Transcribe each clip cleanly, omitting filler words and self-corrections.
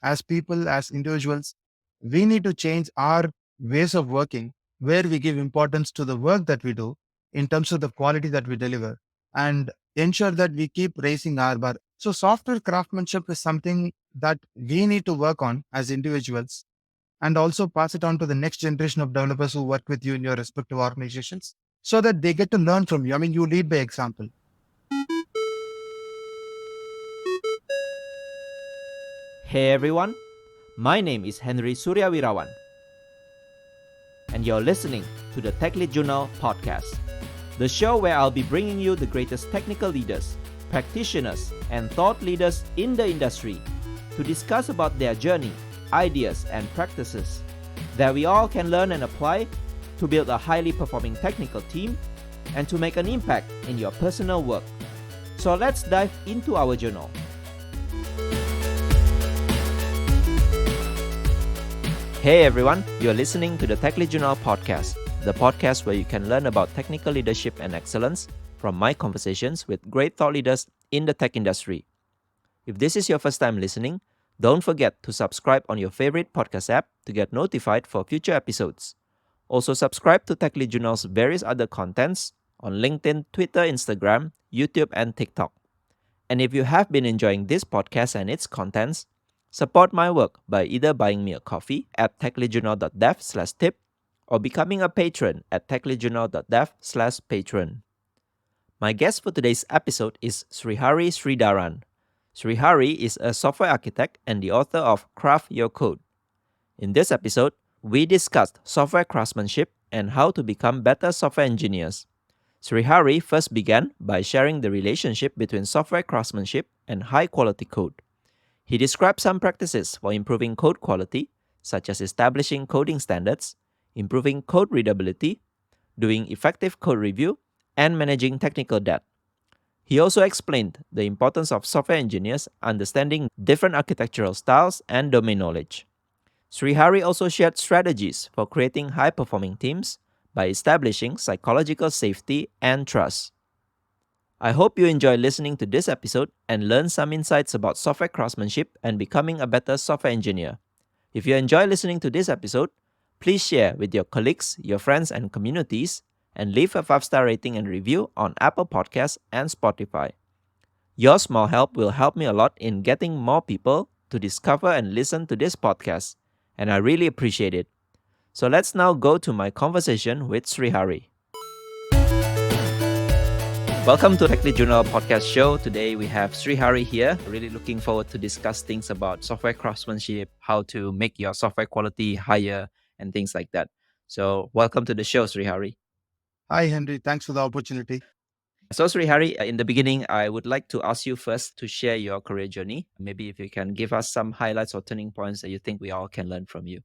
as people, as individuals, we need to change our ways of working where we give importance to the work that we do in terms of the quality that we deliver and ensure that we keep raising our bar. So, software craftsmanship is something that we need to work on as individuals and also pass it on to the next generation of developers who work with you in your respective organizations so that they get to learn from you. I mean, you lead by example. Hey everyone, my name is Henry Suryawirawan, and you're listening to the Tech Lead Journal podcast, the show where I'll be bringing you the greatest technical leaders, practitioners, and thought leaders in the industry to discuss about their journey, ideas, and practices that we all can learn and apply to build a highly performing technical team and to make an impact in your personal work. So let's dive into our journal. Hey everyone, you're listening to the Tech Lead Journal podcast, the podcast where you can learn about technical leadership and excellence from my conversations with great thought leaders in the tech industry. If this is your first time listening, don't forget to subscribe on your favorite podcast app to get notified for future episodes. Also subscribe to Tech Lead Journal's various other contents on LinkedIn, Twitter, Instagram, YouTube, and TikTok. And if you have been enjoying this podcast and its contents, support my work by either buying me a coffee at techleadjournal.dev/tip or becoming a patron at techleadjournal.dev/patron. My guest for today's episode is Srihari Sridharan. Srihari is a software architect and the author of Craft Your Code. In this episode, we discussed software craftsmanship and how to become better software engineers. Srihari first began by sharing the relationship between software craftsmanship and high-quality code. He described some practices for improving code quality, such as establishing coding standards, improving code readability, doing effective code review, and managing technical debt. He also explained the importance of software engineers understanding different architectural styles and domain knowledge. Srihari also shared strategies for creating high-performing teams by establishing psychological safety and trust. I hope you enjoy listening to this episode and learn some insights about software craftsmanship and becoming a better software engineer. If you enjoy listening to this episode, please share with your colleagues, your friends, and communities, and leave a 5-star rating and review on Apple Podcasts and Spotify. Your small help will help me a lot in getting more people to discover and listen to this podcast, and I really appreciate it. So let's now go to my conversation with Srihari. Welcome to Tech Lead Journal podcast show. Today we have Srihari here. Really looking forward to discuss things about software craftsmanship, how to make your software quality higher, and things like that. So welcome to the show, Srihari. Hi, Henry. Thanks for the opportunity. So Srihari, in the beginning, I would like to ask you first to share your career journey. Maybe if you can give us some highlights or turning points that you think we all can learn from you.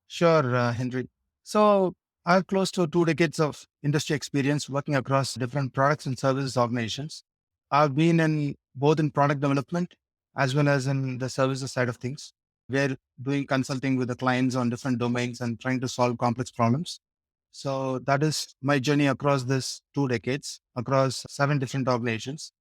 Sure, Henry. So, I have close to 2 decades of industry experience working across different products and services organizations. I've been in both in product development as well as in the services side of things. We're doing consulting with the clients on different domains and trying to solve complex problems. So that is my journey across this 2 decades, across 7 different organizations.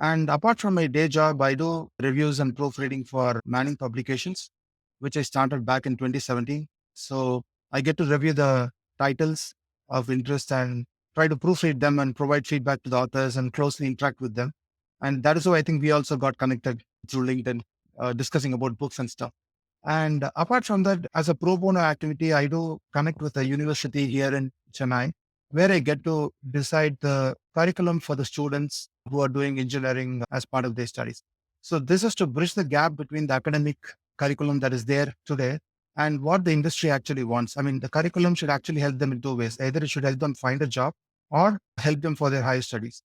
And apart from my day job, I do reviews and proofreading for Manning publications, which I started back in 2017. So I get to review the titles of interest and try to proofread them and provide feedback to the authors and closely interact with them. And that is how I think we also got connected through LinkedIn, discussing about books and stuff. And apart from that, as a pro bono activity, I do connect with a university here in Chennai, where I get to decide the curriculum for the students who are doing engineering as part of their studies. So this is to bridge the gap between the academic curriculum that is there today and what the industry actually wants. I mean, the curriculum should actually help them in 2 ways. Either it should help them find a job or help them for their higher studies.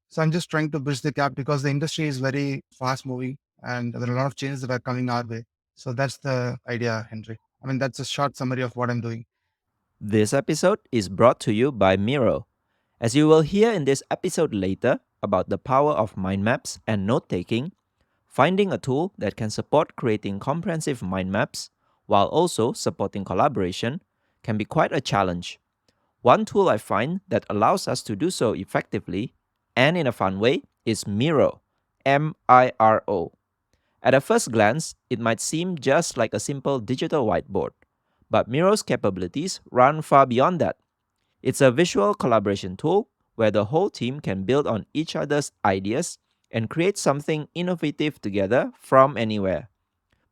So I'm just trying to bridge the gap because the industry is very fast moving and there are a lot of changes that are coming our way. So that's the idea, Henry. I mean, that's a short summary of what I'm doing. This episode is brought to you by Miro. As you will hear in this episode later about the power of mind maps and note taking, finding a tool that can support creating comprehensive mind maps while also supporting collaboration can be quite a challenge. One tool I find that allows us to do so effectively and in a fun way is Miro, Miro. At a first glance, it might seem just like a simple digital whiteboard, but Miro's capabilities run far beyond that. It's a visual collaboration tool where the whole team can build on each other's ideas and create something innovative together from anywhere.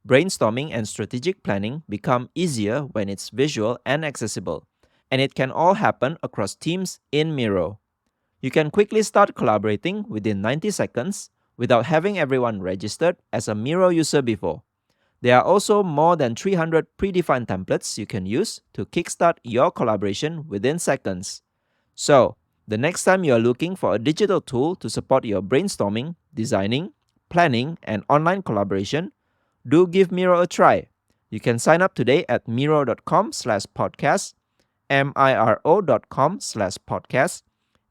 Brainstorming and strategic planning become easier when it's visual and accessible, and it can all happen across teams in Miro. You can quickly start collaborating within 90 seconds without having everyone registered as a Miro user before. There are also more than 300 predefined templates you can use to kickstart your collaboration within seconds. So, the next time you are looking for a digital tool to support your brainstorming, designing, planning, and online collaboration, do give Miro a try. You can sign up today at miro.com/podcast, miro.com/podcast,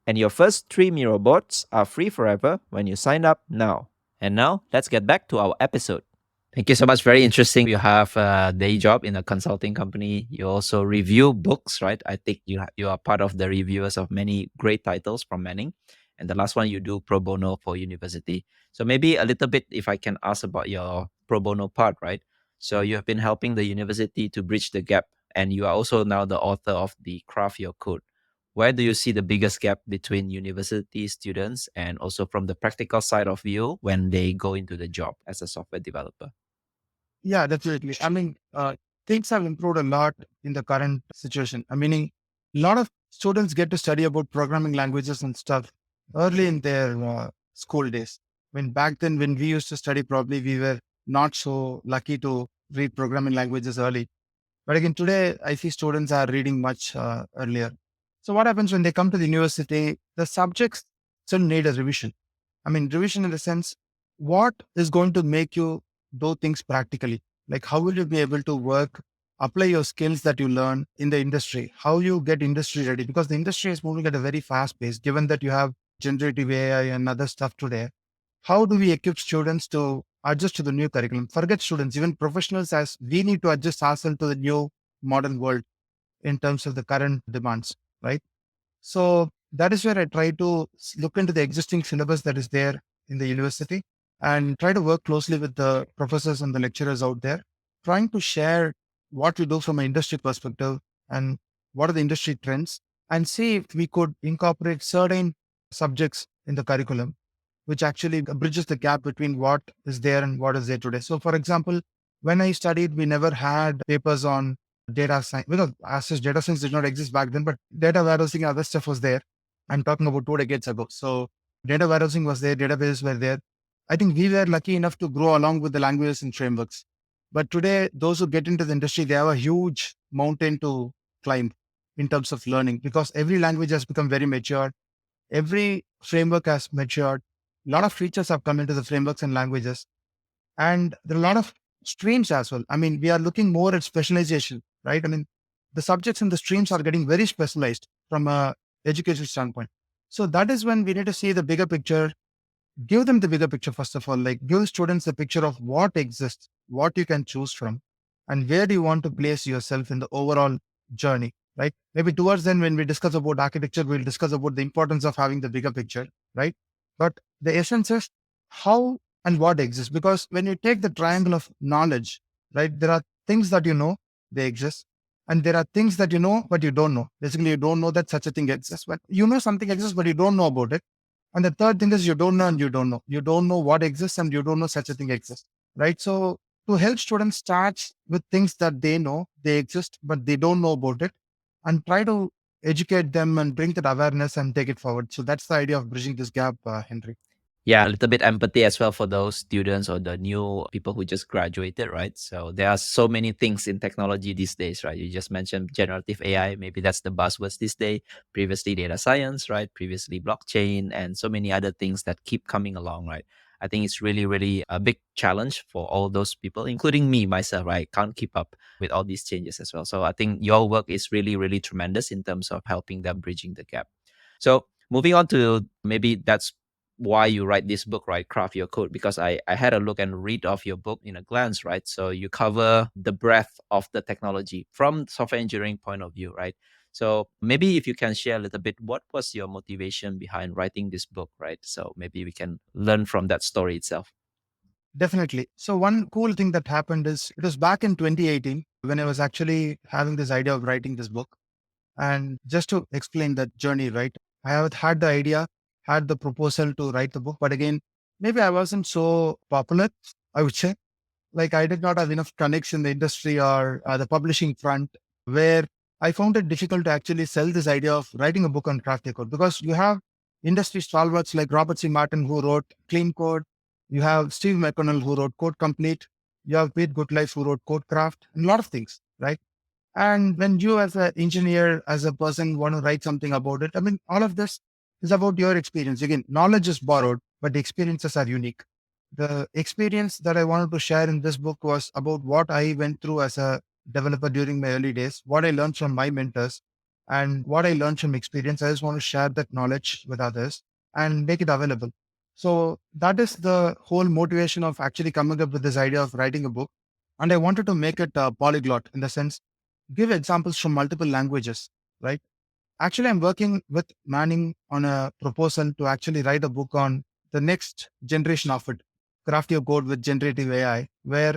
and your first 3 Miro bots are free forever when you sign up now. And now, let's get back to our episode. Thank you so much. Very interesting. You have a day job in a consulting company. You also review books, right? I think you are part of the reviewers of many great titles from Manning. And the last one you do pro bono for university. So maybe a little bit, if I can ask about your pro bono part, right? So you have been helping the university to bridge the gap, and you are also now the author of the Craft Your Code. Where do you see the biggest gap between university students and also from the practical side of view when they go into the job as a software developer? Yeah, definitely. I mean, things have improved a lot in the current situation. I mean, a lot of students get to study about programming languages and stuff early in their school days. When back then, when we used to study, probably we were not so lucky to read programming languages early. But again, today I see students are reading much earlier. So what happens when they come to the university? The subjects still need a revision. I mean, revision in the sense, what is going to make you do things practically? Like, how will you be able to work, apply your skills that you learn in the industry? How you get industry ready? Because the industry is moving at a very fast pace, given that you have generative AI and other stuff today. How do we equip students to adjust to the new curriculum? Forget students, even professionals, as we need to adjust ourselves to the new modern world in terms of the current demands, right? So that is where I try to look into the existing syllabus that is there in the university and try to work closely with the professors and the lecturers out there, trying to share what we do from an industry perspective and what are the industry trends, and see if we could incorporate certain subjects in the curriculum, which actually bridges the gap between what is there and what is there today. So, for example, when I studied, we never had papers on data science. Because as such, data science did not exist back then, but data warehousing and other stuff was there. I'm talking about 2 decades ago. So data warehousing was there, databases were there. I think we were lucky enough to grow along with the languages and frameworks. But today, those who get into the industry, they have a huge mountain to climb in terms of learning because every language has become very mature. Every framework has matured. A lot of features have come into the frameworks and languages. And there are a lot of streams as well. I mean, we are looking more at specialization, right? I mean, the subjects and the streams are getting very specialized from a education standpoint. So that is when we need to see the bigger picture, give them the bigger picture, first of all, like give students a picture of what exists, what you can choose from, and where do you want to place yourself in the overall journey, right? Maybe towards then, when we discuss about architecture, we'll discuss about the importance of having the bigger picture, right? But the essence is how and what exists. Because when you take the triangle of knowledge, right, there are things that you know, they exist. And there are things that you know, but you don't know. Basically, you don't know that such a thing exists. But you know something exists, but you don't know about it. And the third thing is you don't know and you don't know. You don't know what exists and you don't know such a thing exists. Right. So to help students start with things that they know they exist, but they don't know about it, and try to educate them and bring that awareness and take it forward. So that's the idea of bridging this gap, Henry. Yeah, a little bit empathy as well for those students or the new people who just graduated, right? So there are so many things in technology these days, right? You just mentioned generative AI, maybe that's the buzzwords this day. Previously data science, right? Previously blockchain and so many other things that keep coming along, right? I think it's really, really a big challenge for all those people, including me myself, right? I can't keep up with all these changes as well. So I think your work is really, really tremendous in terms of helping them bridging the gap. So moving on to maybe that's why you write this book, right? Craft Your Code, because I had a look and read of your book in a glance, right? So you cover the breadth of the technology from software engineering point of view, right? So maybe if you can share a little bit, what was your motivation behind writing this book, right? So maybe we can learn from that story itself. Definitely. So one cool thing that happened is it was back in 2018 when I was actually having this idea of writing this book. And just to explain that journey, right? I have had the idea, had the proposal to write the book, but again, maybe I wasn't so popular, I would say. Like I did not have enough connects in the industry or the publishing front where I found it difficult to actually sell this idea of writing a book on craft code because you have industry stalwarts like Robert C. Martin who wrote Clean Code. You have Steve McConnell who wrote Code Complete. You have Pete Goodlife who wrote Code Craft and a lot of things, right? And when you, as an engineer, as a person, want to write something about it, I mean, all of this is about your experience. Again, knowledge is borrowed, but the experiences are unique. The experience that I wanted to share in this book was about what I went through as a developer during my early days, what I learned from my mentors, and what I learned from experience. I just want to share that knowledge with others and make it available. So that is the whole motivation of actually coming up with this idea of writing a book. And I wanted to make it polyglot in the sense give examples from multiple languages, right? Actually, I'm working with Manning on a proposal to actually write a book on the next generation of it, craft your code with generative AI, where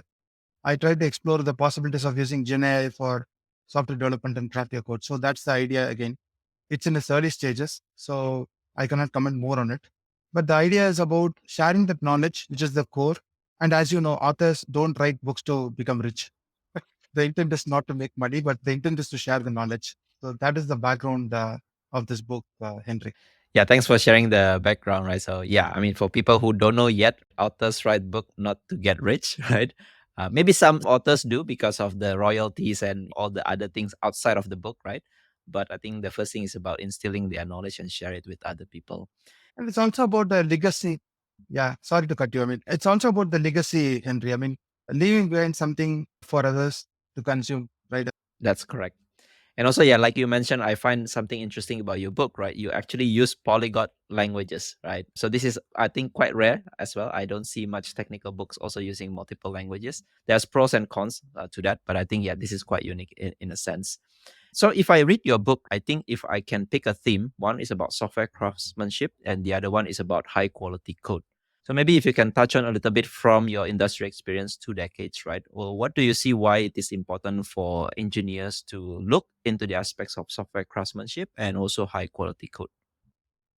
I try to explore the possibilities of using Gen AI for software development and craft your code. So that's the idea again. It's in its early stages, so I cannot comment more on it. But the idea is about sharing that knowledge, which is the core. And as you know, authors don't write books to become rich. The intent is not to make money, but the intent is to share the knowledge. So that is the background of this book, Henry. Yeah, thanks for sharing the background, right? So yeah, I mean, for people who don't know yet, authors write book not to get rich, right? Maybe some authors do because of the royalties and all the other things outside of the book, right? But I think the first thing is about instilling their knowledge and share it with other people. And it's also about the legacy. Yeah, sorry to cut you. I mean, it's also about the legacy, Henry. I mean, leaving behind something for others to consume, right? That's correct. And also, yeah, like you mentioned, I find something interesting about your book, right? You actually use polyglot languages, right? So this is, I think, quite rare as well. I don't see much technical books also using multiple languages. There's pros and cons to that, but I think, yeah, this is quite unique in a sense. So if I read your book, I think if I can pick a theme, one is about software craftsmanship and the other one is about high quality code. So maybe if you can touch on a little bit from your industry experience, 2 decades, right? Well, what do you see why it is important for engineers to look into the aspects of software craftsmanship and also high quality code?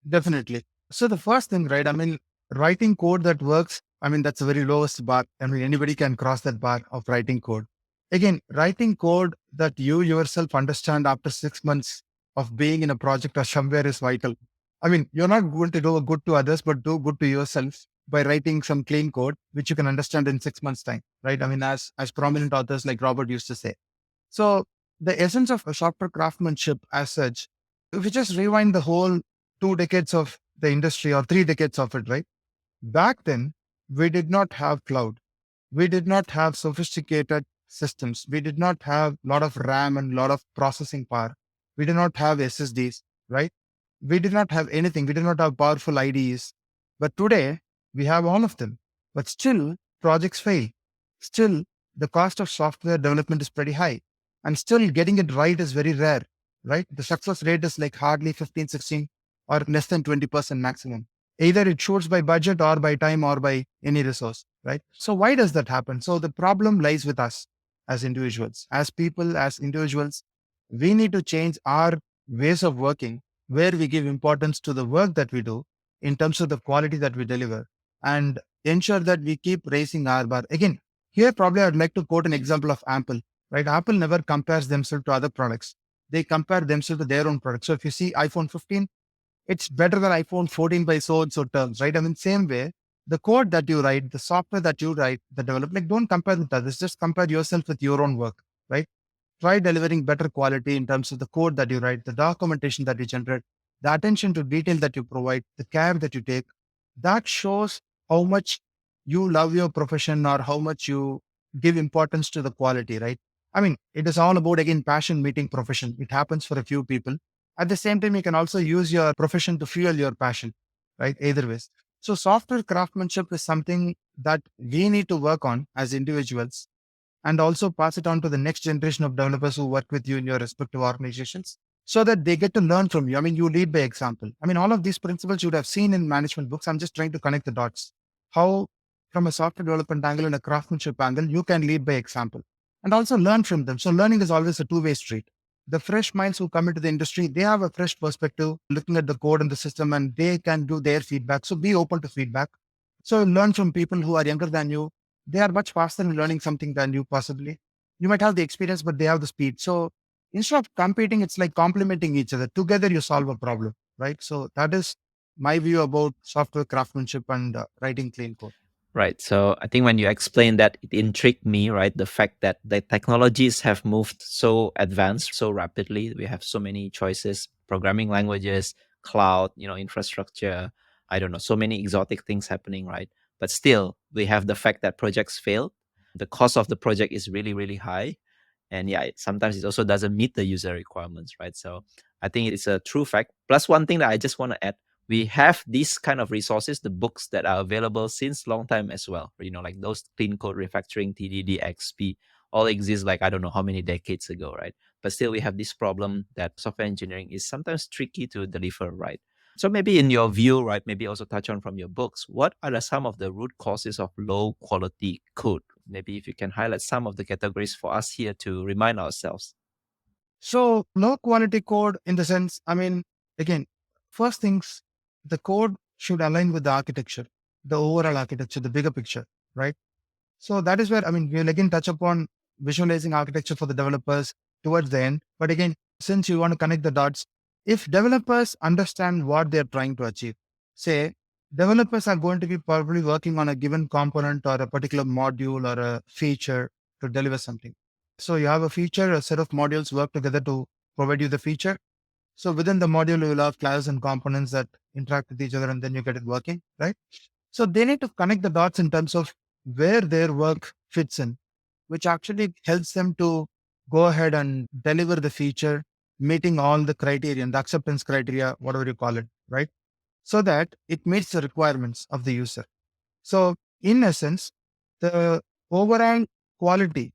Definitely. So the first thing, right? I mean, writing code that works. I mean, that's the very lowest bar. I mean, anybody can cross that bar of writing code. Again, writing code that you yourself understand after 6 months of being in a project or somewhere is vital. I mean, you're not going to do good to others, but do good to yourself by writing some clean code, which you can understand in 6 months' time, right? I mean, as prominent authors like Robert used to say. So the essence of a software craftsmanship as such, if you just rewind the whole 2 decades of the industry or 3 decades of it, right? Back then, we did not have cloud. We did not have sophisticated systems. We did not have a lot of RAM and a lot of processing power. We did not have SSDs, right? We did not have anything. We did not have powerful IDEs. But today, we have all of them. But still, projects fail. Still, the cost of software development is pretty high. And still, getting it right is very rare, right? The success rate is like hardly 15, 16, or less than 20% maximum. Either it shoots by budget or by time or by any resource, right? So why does that happen? So the problem lies with us as individuals, as people, as individuals. We need to change our ways of working where we give importance to the work that we do in terms of the quality that we deliver and ensure that we keep raising our bar. Again, here probably I'd like to quote an example of Apple, right? Apple never compares themselves to other products. They compare themselves to their own products. So if you see iPhone 15, it's better than iPhone 14 by so and so terms, right? I mean, same way, the code that you write, the software that you write, the development, like don't compare with others, just compare yourself with your own work, right? Try delivering better quality in terms of the code that you write, the documentation that you generate, the attention to detail that you provide, the care that you take. That shows how much you love your profession or how much you give importance to the quality, right? I mean, it is all about, again, passion meeting profession. It happens for a few people. At the same time, you can also use your profession to fuel your passion, right? Either ways. So, software craftsmanship is something that we need to work on as individuals and also pass it on to the next generation of developers who work with you in your respective organizations so that they get to learn from you. I mean, you lead by example. I mean, all of these principles you would have seen in management books. I'm just trying to connect the dots. How from a software development angle and a craftsmanship angle, you can lead by example and also learn from them. So learning is always a two-way street. The fresh minds who come into the industry, they have a fresh perspective looking at the code and the system, and they can do their feedback. So be open to feedback. So learn from people who are younger than you. They are much faster in learning something than you possibly. You might have the experience, but they have the speed. So instead of competing, it's like complementing each other. Together, you solve a problem, right? So that is my view about software craftsmanship and writing clean code. Right. So I think when you explain that, it intrigued me, right? The fact that the technologies have moved so advanced so rapidly. We have so many choices, programming languages, cloud, infrastructure. I don't know, so many exotic things happening, right? But still, we have the fact that projects fail. The cost of the project is really, really high. And yeah, sometimes it also doesn't meet the user requirements, right? So I think it's a true fact. Plus, one thing that I just want to add, we have these kind of resources, the books that are available since long time as well. Like those clean code refactoring, TDD, XP, all exist like I don't know how many decades ago, right? But still, we have this problem that software engineering is sometimes tricky to deliver, right? So maybe in your view, right, maybe also touch on from your books, what are some of the root causes of low quality code? Maybe if you can highlight some of the categories for us here to remind ourselves. So low quality code in the sense, I mean, again, first things, the code should align with the architecture, the overall architecture, the bigger picture, right? So that is where, I mean, we'll again touch upon visualizing architecture for the developers towards the end. But again, since you want to connect the dots, if developers understand what they're trying to achieve, say developers are going to be probably working on a given component or a particular module or a feature to deliver something. So you have a feature, a set of modules work together to provide you the feature. So within the module, you will have classes and components that interact with each other and then you get it working, right? So they need to connect the dots in terms of where their work fits in, which actually helps them to go ahead and deliver the feature, meeting all the criteria, the acceptance criteria, whatever you call it, right? So that it meets the requirements of the user. So, in essence, the overall quality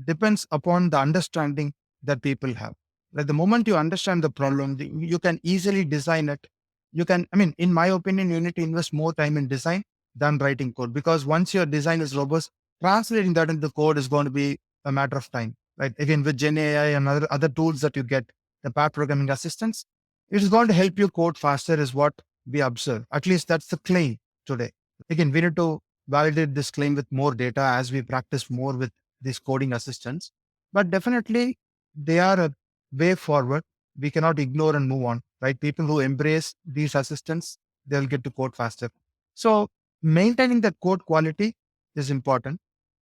depends upon the understanding that people have. Like the moment you understand the problem, you can easily design it. You can, I mean, in my opinion, you need to invest more time in design than writing code because once your design is robust, translating that into code is going to be a matter of time. Right? Again, with Gen AI and other tools that you get, the pair programming assistants, it's going to help you code faster, is what we observe. At least that's the claim today. Again, we need to validate this claim with more data as we practice more with these coding assistants. But definitely, they are a way forward. We cannot ignore and move on, right? People who embrace these assistants, they'll get to code faster. So, maintaining that code quality is important.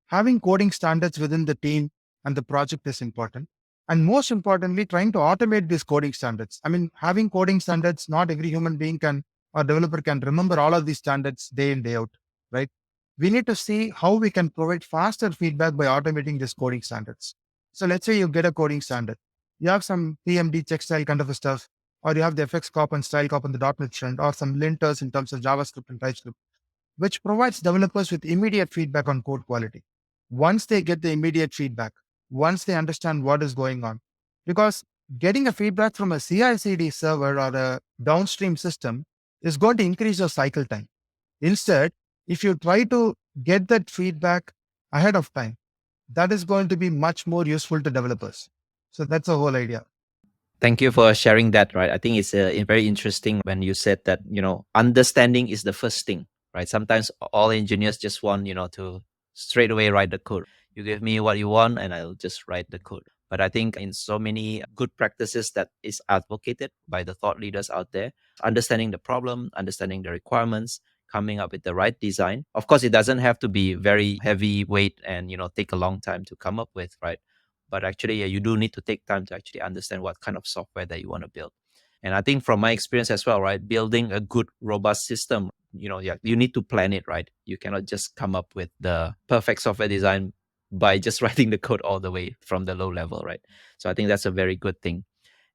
Having coding standards within the team and the project is important. And most importantly, trying to automate these coding standards. I mean, having coding standards, not every human being can or developer can remember all of these standards day in, day out, right? We need to see how we can provide faster feedback by automating these coding standards. So let's say you get a coding standard. You have some PMD check style kind of a stuff, or you have the FX cop and style cop on the .NET front, or some linters in terms of JavaScript and TypeScript, which provides developers with immediate feedback on code quality. Once they get the immediate feedback, once they understand what is going on, because getting a feedback from a CI/CD server or a downstream system is going to increase your cycle time. Instead, if you try to get that feedback ahead of time, that is going to be much more useful to developers. So that's the whole idea. Thank you for sharing that, right? I think it's very interesting when you said that, understanding is the first thing, right? Sometimes all engineers just want, to straight away write the code. You give me what you want and I'll just write the code. But I think in so many good practices that is advocated by the thought leaders out there, understanding the problem, understanding the requirements, coming up with the right design. Of course, it doesn't have to be very heavy weight and, take a long time to come up with, right? But actually, yeah, you do need to take time to actually understand what kind of software that you want to build. And I think from my experience as well, right, building a good robust system, yeah, you need to plan it, right? You cannot just come up with the perfect software design by just writing the code all the way from the low level, right? So I think that's a very good thing.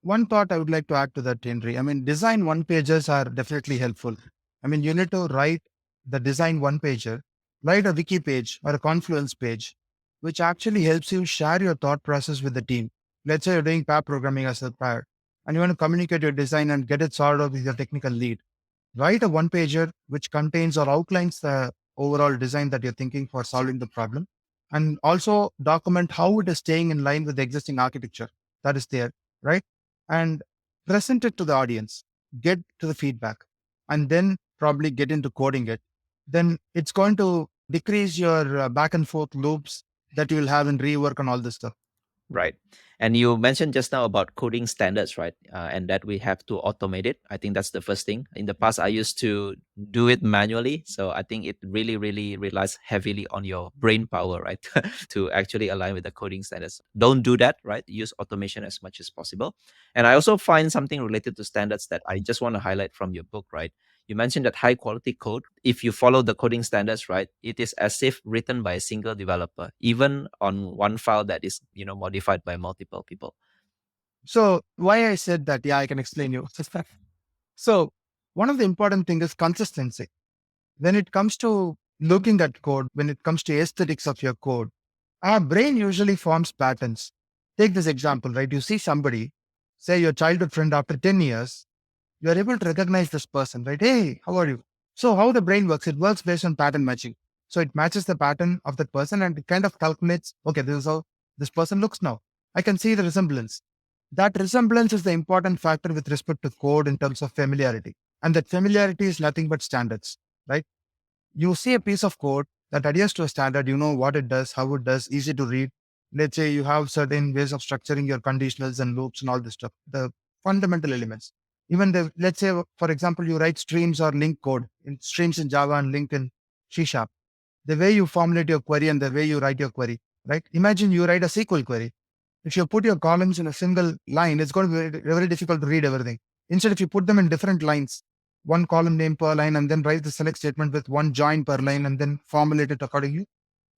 One thought I would like to add to that, Henry. I mean, design one pages are definitely helpful. I mean, you need to write the design one pager, write a wiki page or a Confluence page, which actually helps you share your thought process with the team. Let's say you're doing pair programming as a pair and you want to communicate your design and get it sorted out with your technical lead. Write a one pager which contains or outlines the overall design that you're thinking for solving the problem. And also document how it is staying in line with the existing architecture that is there, right? And present it to the audience, get to the feedback, and then probably get into coding it. Then it's going to decrease your back and forth loops that you will have in rework and all this stuff. Right. And you mentioned just now about coding standards, right? And that we have to automate it. I think that's the first thing. In the past, I used to do it manually. So I think it really, really relies heavily on your brain power, right? To actually align with the coding standards. Don't do that, right? Use automation as much as possible. And I also find something related to standards that I just want to highlight from your book, right? You mentioned that high quality code, if you follow the coding standards, right, it is as if written by a single developer, even on one file that is, modified by multiple people. So why I said that, yeah, I can explain you. So one of the important thing is consistency. When it comes to looking at code, when it comes to aesthetics of your code, our brain usually forms patterns. Take this example, right? You see somebody, say your childhood friend after 10 years, you are able to recognize this person, right? Hey, how are you? So how the brain works, it works based on pattern matching. So it matches the pattern of that person and it kind of calculates, okay, this is how this person looks now. I can see the resemblance. That resemblance is the important factor with respect to code in terms of familiarity. And that familiarity is nothing but standards, right? You see a piece of code that adheres to a standard, you know what it does, how it does, easy to read. Let's say you have certain ways of structuring your conditionals and loops and all this stuff, the fundamental elements. Even the, let's say, for example, you write streams or link code in streams in Java and link in C Sharp. The way you formulate your query and the way you write your query, right? Imagine you write a SQL query. If you put your columns in a single line, it's going to be very, very difficult to read everything. Instead, if you put them in different lines, one column name per line, and then write the select statement with one join per line and then formulate it accordingly,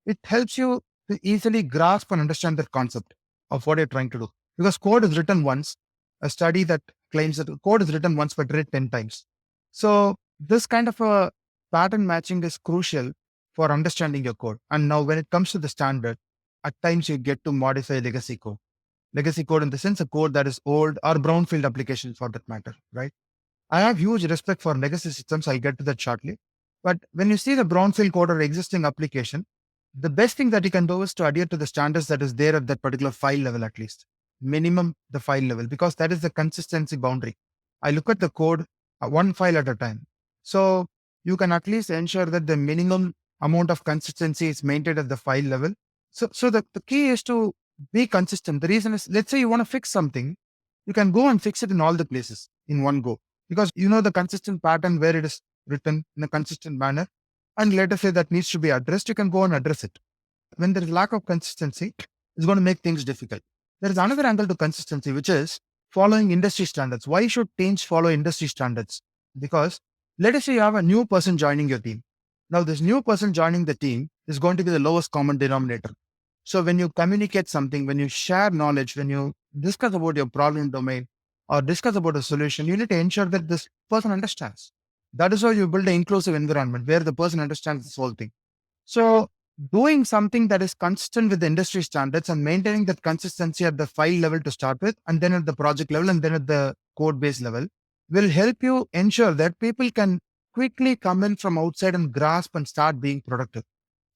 it helps you to easily grasp and understand the concept of what you're trying to do. Because code is written once, a study that claims that code is written once but read 10 times. So this kind of a pattern matching is crucial for understanding your code. And now when it comes to the standard, at times you get to modify legacy code. Legacy code in the sense a code that is old or brownfield application for that matter, right? I have huge respect for legacy systems. I'll get to that shortly. But when you see the brownfield code or existing application, the best thing that you can do is to adhere to the standards that is there at that particular file level, at least minimum the file level, because that is the consistency boundary. I look at the code one file at a time. So you can at least ensure that the minimum amount of consistency is maintained at the file level. So the key is to be consistent. The reason is, let's say you want to fix something, you can go and fix it in all the places in one go because you know the consistent pattern where it is written in a consistent manner. And let us say that needs to be addressed, you can go and address it. When there is lack of consistency, it's going to make things difficult. There is another angle to consistency, which is following industry standards. Why should teams follow industry standards? Because let us say you have a new person joining your team. Now, this new person joining the team is going to be the lowest common denominator. So when you communicate something, when you share knowledge, when you discuss about your problem domain or discuss about a solution, you need to ensure that this person understands. That is how you build an inclusive environment where the person understands this whole thing. So doing something that is consistent with the industry standards and maintaining that consistency at the file level to start with, and then at the project level, and then at the code base level will help you ensure that people can quickly come in from outside and grasp and start being productive.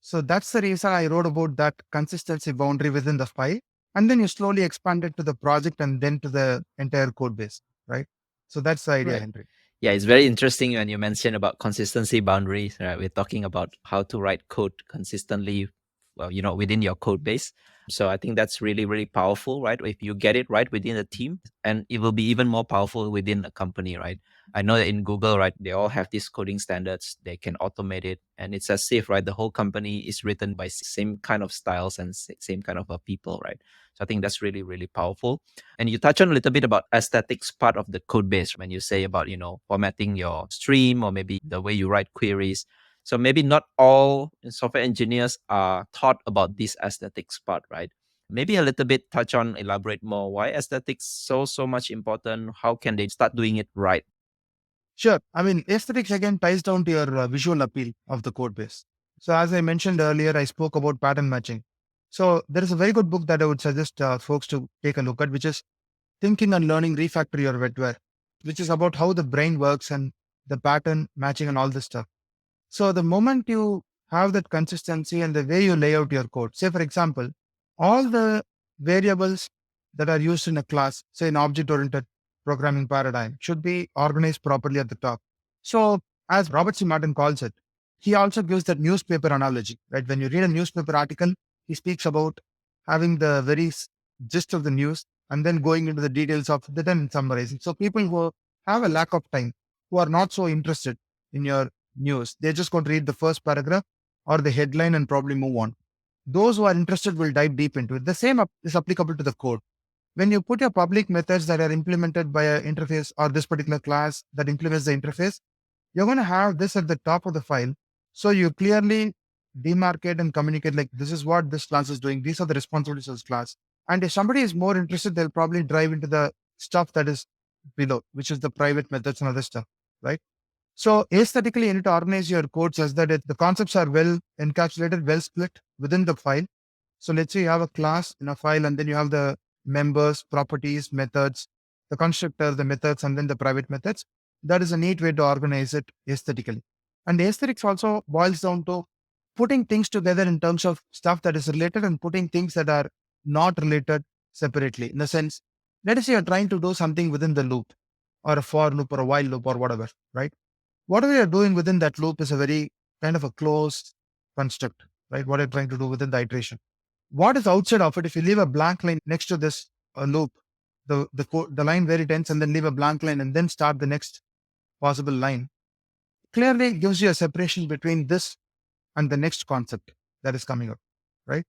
So that's the reason I wrote about that consistency boundary within the file. And then you slowly expand it to the project and then to the entire code base, right? So that's the idea, Right. Henry. Yeah, it's very interesting when you mention about consistency boundaries. Right? We're talking about how to write code consistently, within your code base. So I think that's really, really powerful, right? If you get it right within a team, and it will be even more powerful within a company, right? I know that in Google, right, they all have these coding standards. They can automate it, and it's as if, right, the whole company is written by same kind of styles and same kind of people, right? So I think that's really, really powerful. And you touch on a little bit about aesthetics part of the code base when you say about, formatting your stream or maybe the way you write queries. So maybe not all software engineers are taught about this aesthetics part, right? Maybe a little bit touch on, elaborate more why aesthetics so much important. How can they start doing it right? Sure. I mean, aesthetics again ties down to your visual appeal of the code base. So as I mentioned earlier, I spoke about pattern matching. So there is a very good book that I would suggest folks to take a look at, which is Thinking and Learning Refactor Your Wetware, which is about how the brain works and the pattern matching and all this stuff. So the moment you have that consistency and the way you lay out your code. Say, for example, all the variables that are used in a class, say an object oriented programming paradigm, should be organized properly at the top. So, as Robert C. Martin calls it, he also gives that newspaper analogy, right? When you read a newspaper article, he speaks about having the very gist of the news and then going into the details of the then summarizing. So, people who have a lack of time, who are not so interested in your news, they're just going to read the first paragraph or the headline and probably move on. Those who are interested will dive deep into it. The same is applicable to the code. When you put your public methods that are implemented by an interface or this particular class that implements the interface, you're going to have this at the top of the file. So you clearly demarcate and communicate like this is what this class is doing. These are the responsibilities of this class. And if somebody is more interested, they'll probably drive into the stuff that is below, which is the private methods and other stuff, right? So aesthetically, you need to organize your code such that the concepts are well encapsulated, well split within the file. So let's say you have a class in a file and then you have the members, properties, methods, the constructor, the methods, and then the private methods. That is a neat way to organize it aesthetically. And the aesthetics also boils down to putting things together in terms of stuff that is related and putting things that are not related separately. In the sense, let us say you're trying to do something within the loop or a for loop or a while loop or whatever, right? Whatever you're doing within that loop is a very kind of a closed construct, right? What you're trying to do within the iteration. What is outside of it, if you leave a blank line next to this loop, the line where it ends, and then leave a blank line and then start the next possible line, clearly gives you a separation between this and the next concept that is coming up, right?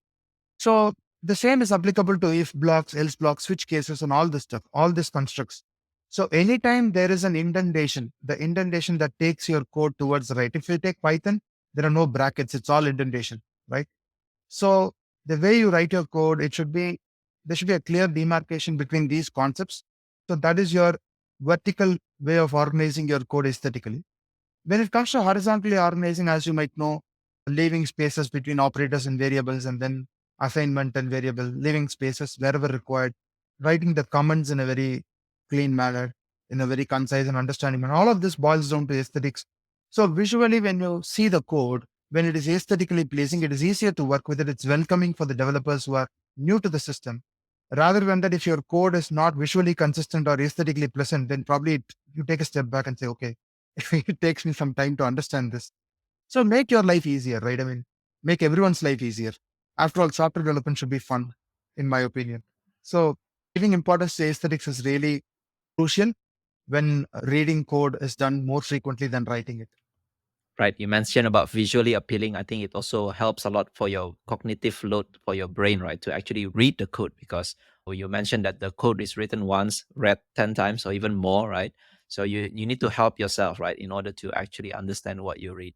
So the same is applicable to if blocks, else blocks, switch cases, and all this stuff, all these constructs. So anytime there is an indentation, the indentation that takes your code towards the right. If you take Python, there are no brackets, it's all indentation, right? So the way you write your code, there should be a clear demarcation between these concepts. So that is your vertical way of organizing your code aesthetically. When it comes to horizontally organizing, as you might know, leaving spaces between operators and variables, and then assignment and variable, leaving spaces wherever required, writing the comments in a very clean manner, in a very concise and understanding manner. All of this boils down to aesthetics. So visually, when you see the code, when it is aesthetically pleasing, it is easier to work with it. It's welcoming for the developers who are new to the system. Rather than that, if your code is not visually consistent or aesthetically pleasant, then probably you take a step back and say, okay, it takes me some time to understand this. So make your life easier, right? I mean, make everyone's life easier. After all, software development should be fun, in my opinion. So giving importance to aesthetics is really crucial when reading code is done more frequently than writing it. Right. You mentioned about visually appealing. I think it also helps a lot for your cognitive load for your brain, right? To actually read the code because you mentioned that the code is written once, read 10 times or even more, right? So you need to help yourself, right, in order to actually understand what you read.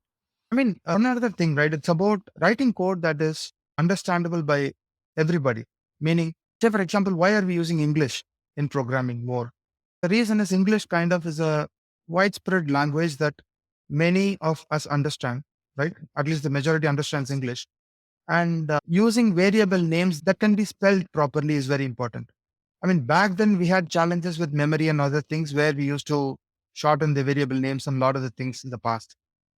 I mean, another thing, right? It's about writing code that is understandable by everybody. Meaning, say, for example, why are we using English in programming more? The reason is English kind of is a widespread language that many of us understand, right? At least the majority understands English. And using variable names that can be spelled properly is very important. I mean, back then we had challenges with memory and other things where we used to shorten the variable names and a lot of the things in the past.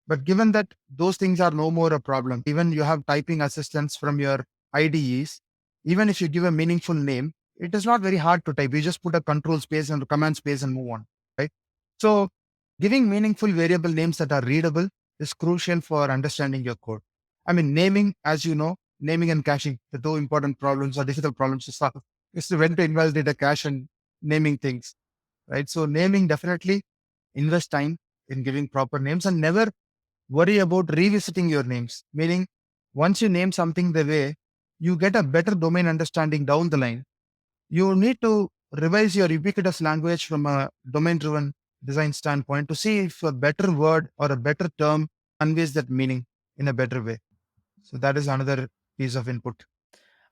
But given that those things are no more a problem, even you have typing assistants from your IDEs, even if you give a meaningful name, it is not very hard to type. You just put a control space and a command space and move on, right? So giving meaningful variable names that are readable is crucial for understanding your code. I mean, naming, as you know, naming and caching, the two important problems or difficult problems to solve is to when to invalidate a cache and naming things, right? So naming, definitely invest time in giving proper names and never worry about revisiting your names. Meaning, once you name something the way, you get a better domain understanding down the line. You need to revise your ubiquitous language from a domain driven design standpoint to see if a better word or a better term conveys that meaning in a better way. So that is another piece of input.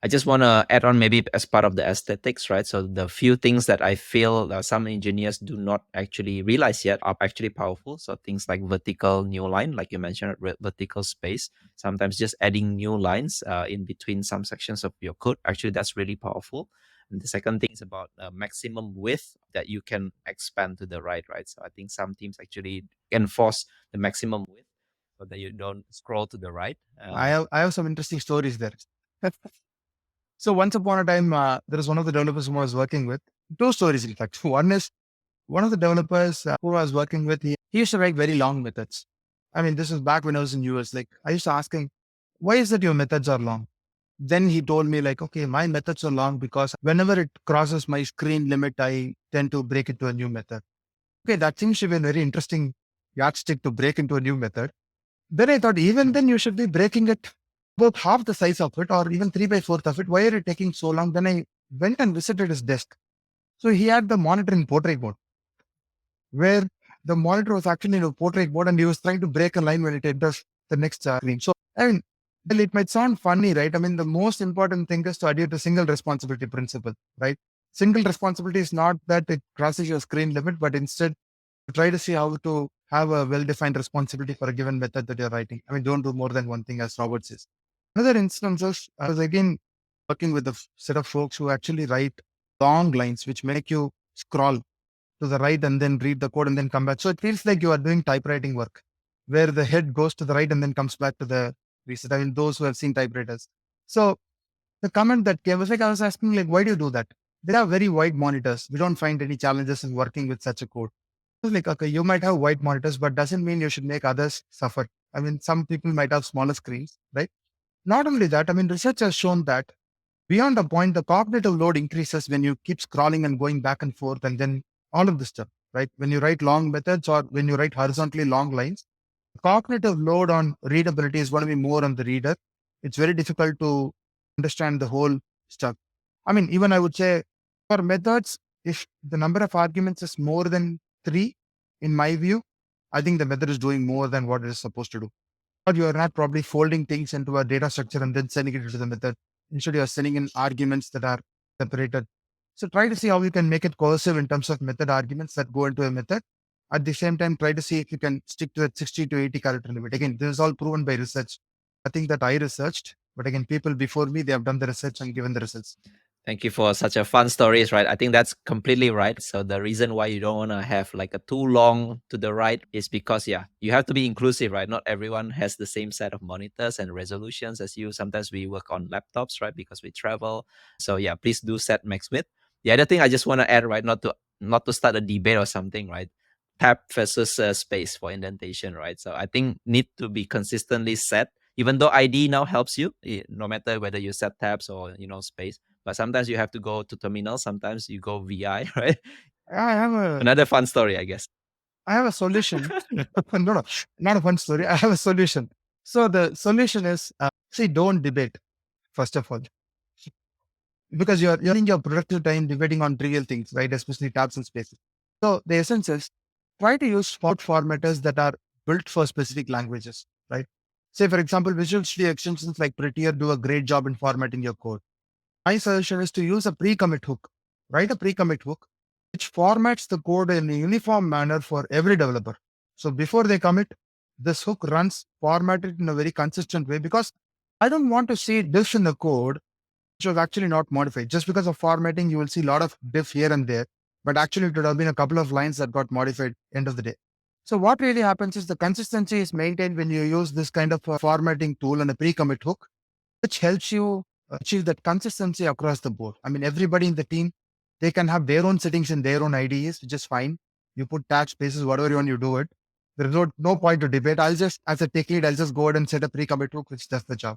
I just want to add on maybe as part of the aesthetics, right? So the few things that I feel some engineers do not actually realize yet are actually powerful. So things like vertical new line, like you mentioned, vertical space. Sometimes just adding new lines in between some sections of your code. Actually, that's really powerful. And the second thing is about maximum width that you can expand to the right, right? So I think some teams actually enforce the maximum width so that you don't scroll to the right. I have some interesting stories there. So once upon a time, there was one of the developers whom I was working with. Two stories, in fact. One is one of the developers who I was working with. He used to write very long methods. I mean, this was back when I was in US. Like I used to ask him, why is that your methods are long? Then he told me like, okay, my methods are long because whenever it crosses my screen limit, I tend to break into a new method. Okay, that seems to be a very interesting yardstick to break into a new method. Then I thought, even then you should be breaking it about half the size of it or even 3/4 of it. Why are you taking so long? Then I went and visited his desk. So he had the monitor in portrait mode where the monitor was actually in a portrait mode and he was trying to break a line when it enters the next screen. So, I mean, well, it might sound funny, right? I mean, the most important thing is to adhere to single responsibility principle, right? Single responsibility is not that it crosses your screen limit, but instead try to see how to have a well-defined responsibility for a given method that you're writing. I mean, don't do more than one thing, as Robert says. Another instance is, I was again working with a set of folks who actually write long lines, which make you scroll to the right and then read the code and then come back. So it feels like you are doing typewriting work, where the head goes to the right and then comes back to the reset. I mean, those who have seen typewriters. So the comment that came was like, I was asking, like, why do you do that? They have very wide monitors. We don't find any challenges in working with such a code. I was like, okay, you might have wide monitors, but doesn't mean you should make others suffer. I mean, some people might have smaller screens, right? Not only that, I mean, research has shown that beyond the point, the cognitive load increases when you keep scrolling and going back and forth and then all of this stuff, right? When you write long methods or when you write horizontally long lines, cognitive load on readability is going to be more on the reader. It's very difficult to understand the whole stuff. I mean, even I would say for methods, if the number of arguments is more than three, in my view, I think the method is doing more than what it is supposed to do. Or you are not probably folding things into a data structure and then sending it into the method. Instead, you are sending in arguments that are separated. So try to see how you can make it cohesive in terms of method arguments that go into a method. At the same time, try to see if you can stick to that 60 to 80 character limit. Again, this is all proven by research. I think that I researched, but again, people before me, they have done the research and given the results. Thank you for such a fun stories, right? I think that's completely right. So the reason why you don't want to have like a too long to the right is because yeah, you have to be inclusive, right? Not everyone has the same set of monitors and resolutions as you. Sometimes we work on laptops, right? Because we travel. So yeah, please do set max width. The other thing I just want to add, right? Not to start a debate or something, right? Tab versus space for indentation, right? So I think need to be consistently set. Even though ID now helps you, no matter whether you set tabs or space, but sometimes you have to go to terminal. Sometimes you go VI, right? I have a Another fun story, I guess. I have a solution. No, no, not a fun story. I have a solution. So the solution is see, don't debate, first of all, because you're in your productive time debating on trivial things, right? Especially tabs and spaces. So the essence is try to use formatters that are built for specific languages, right? Say, for example, Visual Studio extensions like Prettier do a great job in formatting your code. My suggestion is to use a pre-commit hook. Write a pre-commit hook, which formats the code in a uniform manner for every developer. So before they commit, this hook runs formatted in a very consistent way because I don't want to see diffs in the code which was actually not modified. Just because of formatting, you will see a lot of diff here and there, but actually it would have been a couple of lines that got modified end of the day. So what really happens is the consistency is maintained when you use this kind of formatting tool and a pre-commit hook, which helps you achieve that consistency across the board. I mean, everybody in the team, they can have their own settings and their own IDEs, which is fine. You put tag spaces, whatever you want, you do it. There's no point to debate. I'll just, as a tech lead, I'll just go ahead and set a pre-commit hook, which does the job.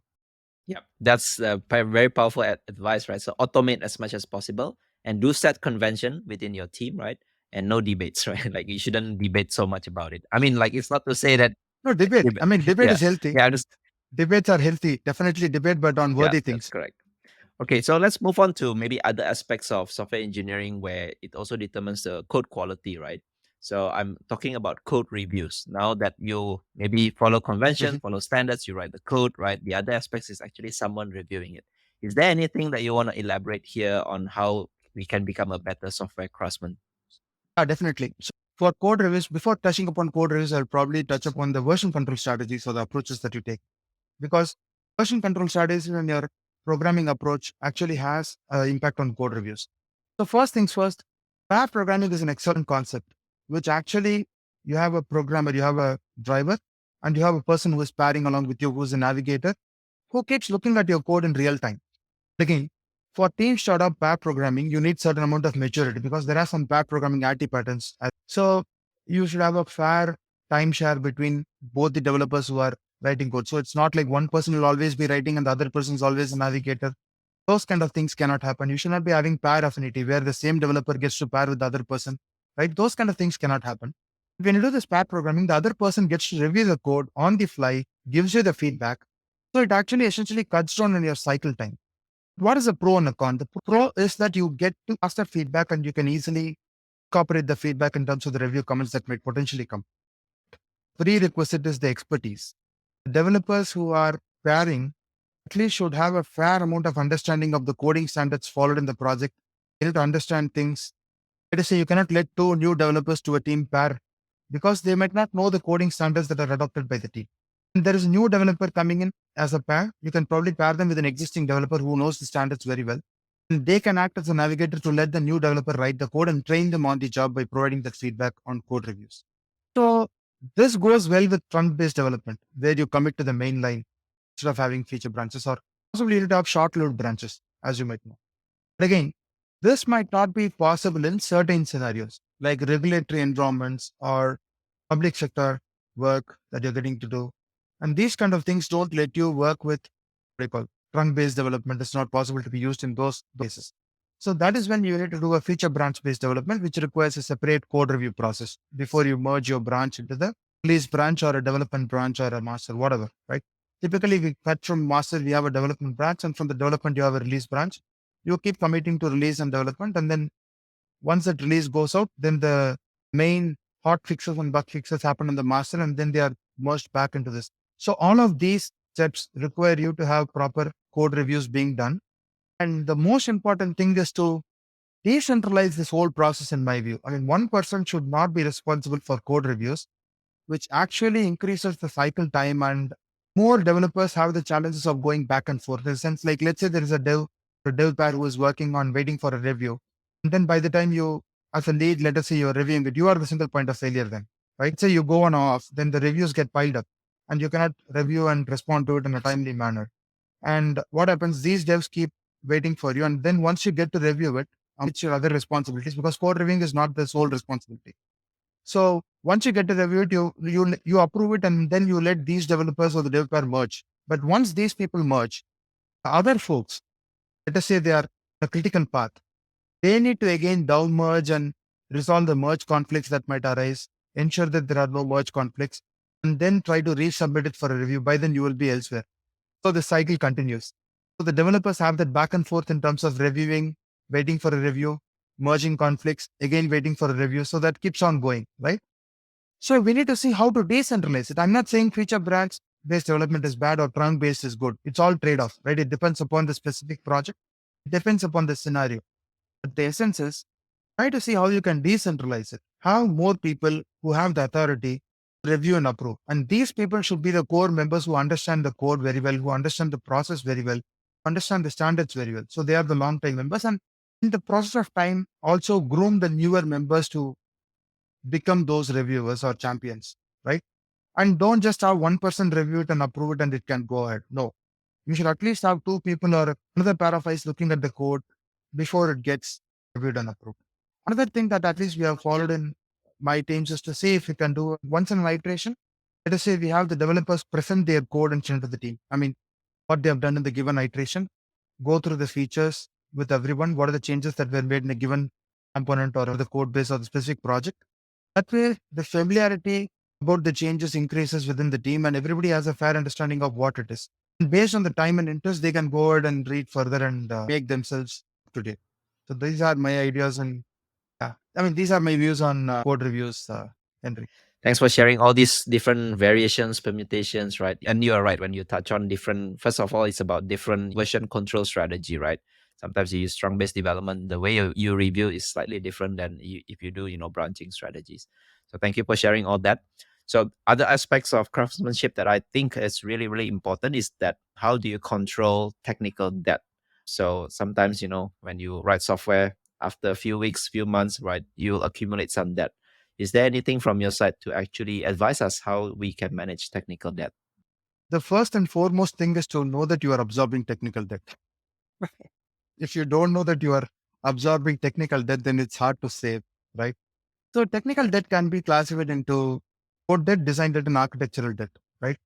Yep. That's very powerful advice, right? So automate as much as possible and do set convention within your team, right? And no debates, right? Like you shouldn't debate so much about it. I mean, like it's not to say that No, debate. I mean, debate yeah, is healthy. yeah, just Debates are healthy. Definitely debate, but on yeah, worthy that's things. correct. Okay, so let's move on to maybe other aspects of software engineering where it also determines the code quality, right? So I'm talking about code reviews. Now that you maybe follow convention, Mhm. follow standards, you write the code, right? The other aspects is actually someone reviewing it. Is there anything that you want to elaborate here on how we can become a better software craftsman? Yeah, definitely. So for code reviews, before touching upon code reviews, I'll probably touch upon the version control strategies or the approaches that you take. Because version control strategies in your programming approach actually has impact on code reviews. So first things first, pair programming is an excellent concept, which actually you have a programmer, you have a driver, and you have a person who is pairing along with you, who's a navigator, who keeps looking at your code in real time. Again, for teams to adopt pair programming, you need certain amount of maturity because there are some pair programming anti-patterns. So you should have a fair time share between both the developers who are writing code. So it's not like one person will always be writing and the other person is always a navigator. Those kind of things cannot happen. You should not be having pair affinity where the same developer gets to pair with the other person, right? Those kind of things cannot happen. When you do this pair programming, the other person gets to review the code on the fly, gives you the feedback. So it actually essentially cuts down on your cycle time. What is a pro and a con? The pro is that you get to ask that feedback and you can easily incorporate the feedback in terms of the review comments that might potentially come. Prerequisite is the expertise. Developers who are pairing at least should have a fair amount of understanding of the coding standards followed in the project. They need to understand things. Let us say you cannot let two new developers to a team pair because they might not know the coding standards that are adopted by the team. When there is a new developer coming in as a pair, you can probably pair them with an existing developer who knows the standards very well. And they can act as a navigator to let the new developer write the code and train them on the job by providing that feedback on code reviews. So this goes well with trunk-based development, where you commit to the main line instead of having feature branches, or possibly you need to have short-lived branches, as you might know. But again, this might not be possible in certain scenarios, like regulatory environments or public sector work that you're getting to do. And these kind of things don't let you work with what they call trunk-based development. It's not possible to be used in those cases. So that is when you need to do a feature branch-based development, which requires a separate code review process before you merge your branch into the release branch or a development branch or a master, whatever, right? Typically, we cut from master, we have a development branch, and from the development, you have a release branch. You keep committing to release and development, and then once that release goes out, then the main hot fixes and bug fixes happen in the master, and then they are merged back into this. So all of these steps require you to have proper code reviews being done. And the most important thing is to decentralize this whole process, in my view. I mean, one person should not be responsible for code reviews, which actually increases the cycle time, and more developers have the challenges of going back and forth. In a sense, like let's say there is a dev pair who is working on waiting for a review. And then by the time you, as a lead, let us say you're reviewing it, you are the single point of failure then, right? Say you go on off, then the reviews get piled up and you cannot review and respond to it in a timely manner. And what happens, these devs keep waiting for you. And then once you get to review it, it's your other responsibilities because code reviewing is not the sole responsibility. So once you get to review it, you approve it, and then you let these developers or the dev pair merge. But once these people merge, other folks, let us say they are a critical path, they need to again down merge and resolve the merge conflicts that might arise, ensure that there are no merge conflicts, and then try to resubmit it for a review. By then you will be elsewhere. So the cycle continues. So the developers have that back and forth in terms of reviewing, waiting for a review, merging conflicts, again waiting for a review. So that keeps on going, right? So we need to see how to decentralize it. I'm not saying feature branch based development is bad or trunk based is good. It's all trade off, right? It depends upon the specific project. It depends upon the scenario. But the essence is try to see how you can decentralize it. Have more people who have the authority to review and approve. And these people should be the core members who understand the code very well, who understand the process very well, understand the standards very well. So they are the long time members. And in the process of time, also groom the newer members to become those reviewers or champions, right? And don't just have one person review it and approve it and it can go ahead. No, you should at least have two people or another pair of eyes looking at the code before it gets reviewed and approved. Another thing that at least we have followed in my teams is to see if we can do once in an iteration. Let us say we have the developers present their code and send to the team. I mean, what they have done in the given iteration, go through the features with everyone. What are the changes that were made in a given component or the code base or the specific project? That way, the familiarity about the changes increases within the team and everybody has a fair understanding of what it is. And based on the time and interest, they can go ahead and read further and make themselves up to date. So these are my ideas and I mean, these are my views on code reviews, Henry. Thanks for sharing all these different variations, permutations, right? And you are right when you touch on different. First of all, it's about different version control strategy, right? Sometimes you use strong based development. The way you review is slightly different than if you do, branching strategies. So thank you for sharing all that. So other aspects of craftsmanship that I think is really, really important is that how do you control technical debt? So sometimes, when you write software, after a few weeks, few months, right, you'll accumulate some debt. Is there anything from your side to actually advise us how we can manage technical debt? The first and foremost thing is to know that you are absorbing technical debt. If you don't know that you are absorbing technical debt, then it's hard to save, right? So technical debt can be classified into code debt, design debt, and architectural debt, right?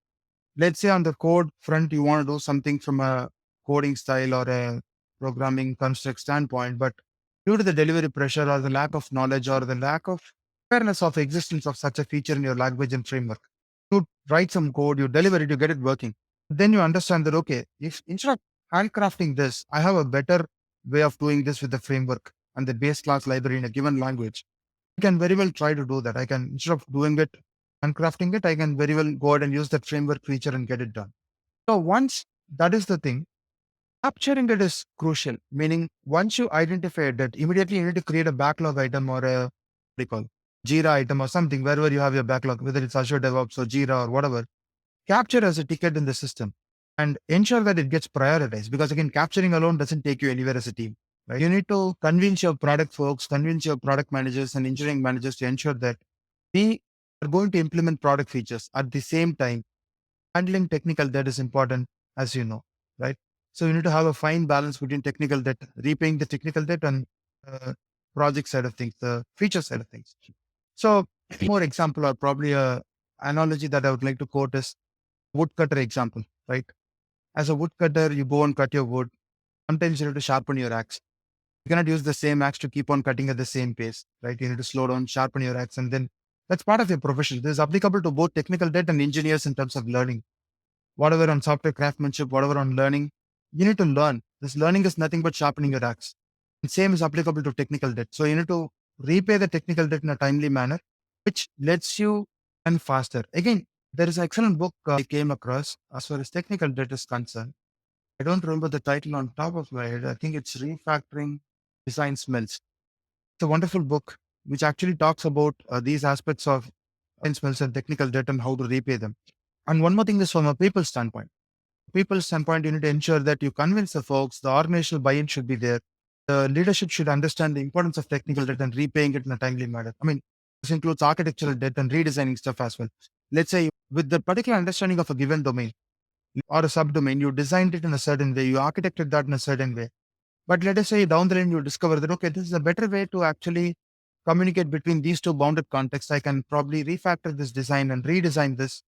Let's say on the code front, you want to do something from a coding style or a programming construct standpoint, but due to the delivery pressure or the lack of knowledge or the lack of awareness of existence of such a feature in your language and framework, you write some code, you deliver it, you get it working. Then you understand that, okay, if instead of handcrafting this, I have a better way of doing this with the framework and the base class library in a given language. I can very well try to do that. I can, instead of doing it and crafting it, I can very well go ahead and use that framework feature and get it done. So once that is the thing, capturing it is crucial. Meaning, once you identify that, immediately you need to create a backlog item or a what do you call Jira item or something wherever you have your backlog, whether it's Azure DevOps or Jira or whatever. Capture as a ticket in the system and ensure that it gets prioritized. Because again, capturing alone doesn't take you anywhere as a team. Right? You need to convince your product folks, convince your product managers and engineering managers to ensure that we are going to implement product features at the same time. Handling technical debt is important, as you know, right? So you need to have a fine balance between technical debt, repaying the technical debt, and project side of things, the feature side of things. So, more example or probably a analogy that I would like to quote is woodcutter example, right? As a woodcutter, you go and cut your wood. Sometimes you need to sharpen your axe. You cannot use the same axe to keep on cutting at the same pace, right? You need to slow down, sharpen your axe, and then that's part of your profession. This is applicable to both technical debt and engineers in terms of learning. Whatever on software craftsmanship, whatever on learning, you need to learn. This learning is nothing but sharpening your axe. And same is applicable to technical debt. So you need to repay the technical debt in a timely manner, which lets you earn faster. Again, there is an excellent book I came across as far as technical debt is concerned. I don't remember the title on top of my head. I think it's Refactoring Design Smells. It's a wonderful book which actually talks about these aspects of design smells and technical debt and how to repay them. And one more thing is from a people standpoint. People standpoint, you need to ensure that you convince the folks, the organizational buy-in should be there. The leadership should understand the importance of technical debt and repaying it in a timely manner. I mean, this includes architectural debt and redesigning stuff as well. Let's say with the particular understanding of a given domain or a subdomain, you designed it in a certain way, you architected that in a certain way. But let us say down the line, you discover that, okay, this is a better way to actually communicate between these two bounded contexts. I can probably refactor this design and redesign this.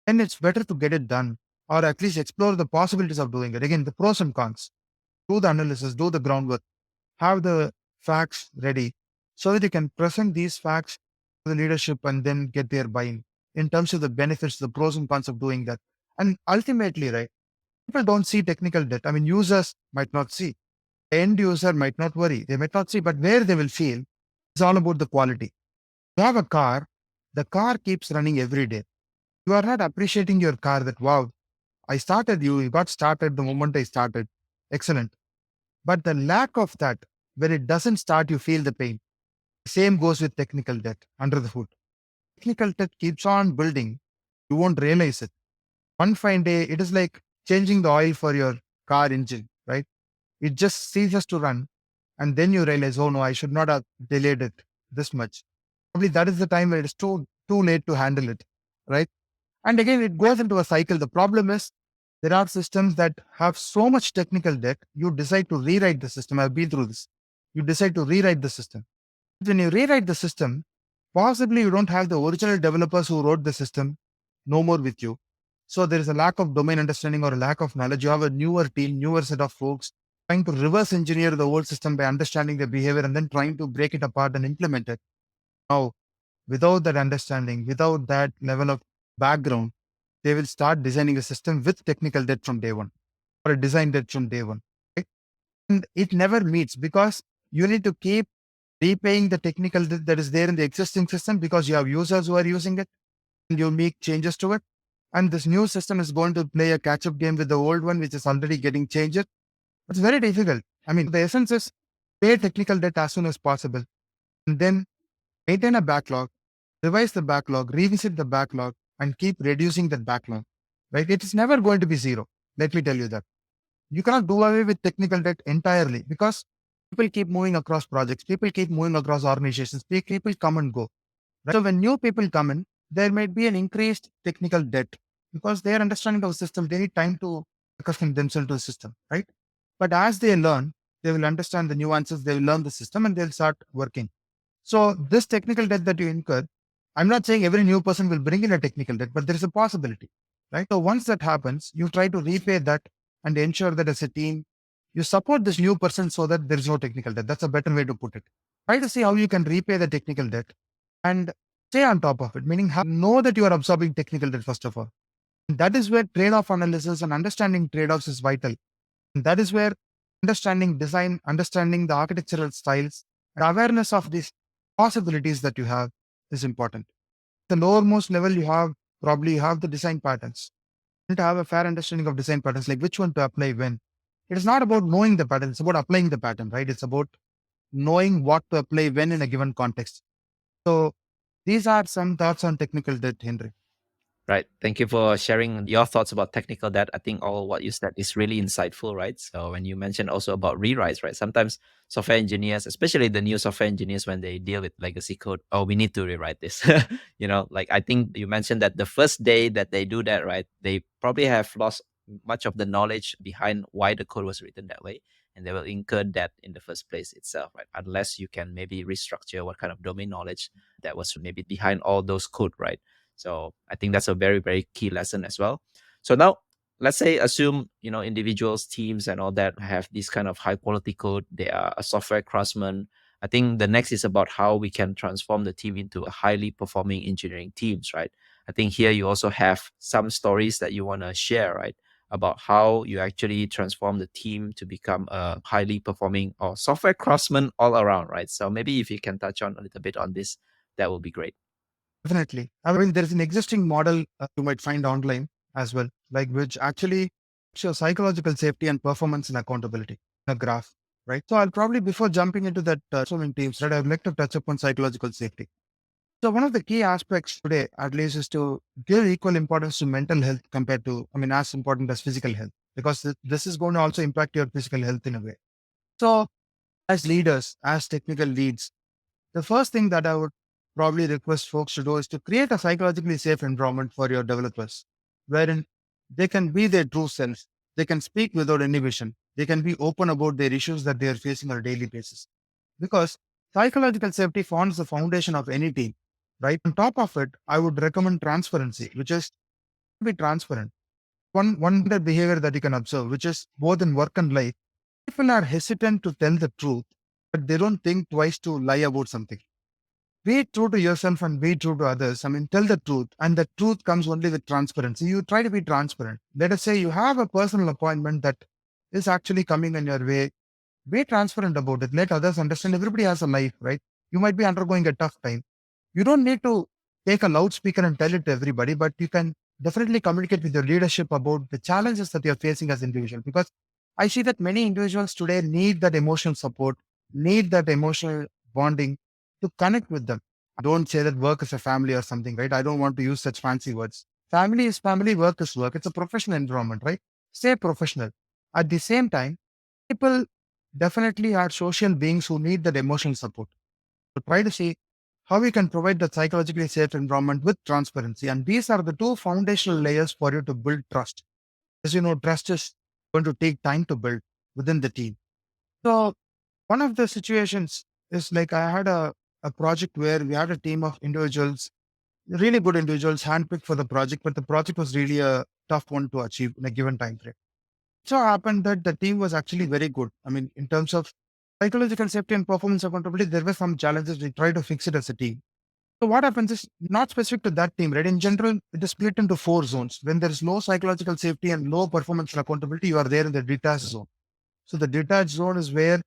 And it's better to get it done or at least explore the possibilities of doing it. Again, the pros and cons. Do the analysis, do the groundwork, have the facts ready so that you can present these facts to the leadership and then get their buy-in in terms of the benefits, the pros and cons of doing that. And ultimately, right, people don't see technical debt. I mean, users might not see. The end user might not worry. They might not see, but where they will feel is all about the quality. You have a car, the car keeps running every day. You are not appreciating your car that, wow, you got started the moment I started. Excellent. But the lack of that, when it doesn't start, you feel the pain. Same goes with technical debt under the hood. Technical debt keeps on building. You won't realize it. One fine day, it is like changing the oil for your car engine, right? It just ceases to run. And then you realize, oh no, I should not have delayed it this much. Probably that is the time where it is too late to handle it, right? And again, it goes into a cycle. The problem is there are systems that have so much technical debt, you decide to rewrite the system. I've been through this. You decide to rewrite the system. When you rewrite the system, possibly you don't have the original developers who wrote the system no more with you. So there is a lack of domain understanding or a lack of knowledge. You have a newer team, newer set of folks trying to reverse engineer the old system by understanding the behavior and then trying to break it apart and implement it. Now, without that understanding, without that level of background, they will start designing a system with technical debt from day one or a design debt from day one. Right? And it never meets because you need to keep repaying the technical debt that is there in the existing system because you have users who are using it and you make changes to it. And this new system is going to play a catch up game with the old one, which is already getting changed. It's very difficult. I mean, the essence is pay technical debt as soon as possible and then maintain a backlog, revise the backlog, revisit the backlog, and keep reducing that backlog. Right? It is never going to be zero. Let me tell you that. You cannot do away with technical debt entirely because people keep moving across projects, people keep moving across organizations, people come and go. So when new people come in, there might be an increased technical debt because their understanding of the system, they need time to accustom themselves to the system, right? But as they learn, they will understand the nuances, they will learn the system and they'll start working. So this technical debt that you incur, I'm not saying every new person will bring in a technical debt, but there is a possibility, right? So once that happens, you try to repay that and ensure that as a team, you support this new person so that there is no technical debt. That's a better way to put it. Try to see how you can repay the technical debt and stay on top of it, meaning know that you are absorbing technical debt first of all. And that is where trade-off analysis and understanding trade-offs is vital. And that is where understanding design, understanding the architectural styles, and awareness of these possibilities that you have is important. The lowermost level you have, probably you have the design patterns. You need to have a fair understanding of design patterns, like which one to apply when. It is not about knowing the pattern, it's about applying the pattern, right? It's about knowing what to apply when in a given context. So these are some thoughts on technical debt, Henry. Right. Thank you for sharing your thoughts about technical debt. I think all what you said is really insightful, right? So when you mentioned also about rewrites, right? Sometimes software engineers, especially the new software engineers, when they deal with legacy code, oh, we need to rewrite this. Like I think you mentioned that the first day that they do that, right? They probably have lost much of the knowledge behind why the code was written that way. And they will incur that in the first place itself, right? Unless you can maybe restructure what kind of domain knowledge that was maybe behind all those code, right? So I think that's a very, very key lesson as well. So now let's say assume, individuals, teams and all that have this kind of high quality code. They are a software craftsman. I think the next is about how we can transform the team into a highly performing engineering teams, right? I think here you also have some stories that you want to share, right? About how you actually transform the team to become a highly performing or software craftsman all around, right? So maybe if you can touch on a little bit on this, that will be great. Definitely. I mean, there is an existing model you might find online as well, like which actually shows psychological safety and performance and accountability in a graph, right? So I'll probably, before jumping into that swimming teams, right, I'd like to touch upon psychological safety. So one of the key aspects today, at least, is to give equal importance to mental health compared to, I mean, as important as physical health, because this is going to also impact your physical health in a way. So as leaders, as technical leads, the first thing that I would probably request folks to do is to create a psychologically safe environment for your developers, wherein they can be their true selves. They can speak without inhibition. They can be open about their issues that they are facing on a daily basis. Because psychological safety forms the foundation of any team, right? On top of it, I would recommend transparency, which is be transparent. One behavior that you can observe, which is both in work and life, people are hesitant to tell the truth, but they don't think twice to lie about something. Be true to yourself and be true to others. I mean, tell the truth. And the truth comes only with transparency. You try to be transparent. Let us say you have a personal appointment that is actually coming in your way. Be transparent about it. Let others understand everybody has a life, right? You might be undergoing a tough time. You don't need to take a loudspeaker and tell it to everybody, but you can definitely communicate with your leadership about the challenges that you're facing as individual. Because I see that many individuals today need that emotional support, need that emotional bonding to connect with them. Don't say that work is a family or something, right? I don't want to use such fancy words. Family is family, work is work. It's a professional environment, right? Stay professional. At the same time, people definitely are social beings who need that emotional support. So try to see how we can provide that psychologically safe environment with transparency. And these are the two foundational layers for you to build trust. As you know, trust is going to take time to build within the team. So one of the situations is like I had a project where we had a team of individuals, really good individuals handpicked for the project, but the project was really a tough one to achieve in a given time frame. So happened that the team was actually very good. I mean, in terms of psychological safety and performance accountability, there were some challenges. We tried to fix it as a team. So what happens is not specific to that team, right? In general, it is split into four zones. When there is low psychological safety and low performance and accountability, you are there in the detached zone. So the detached zone is where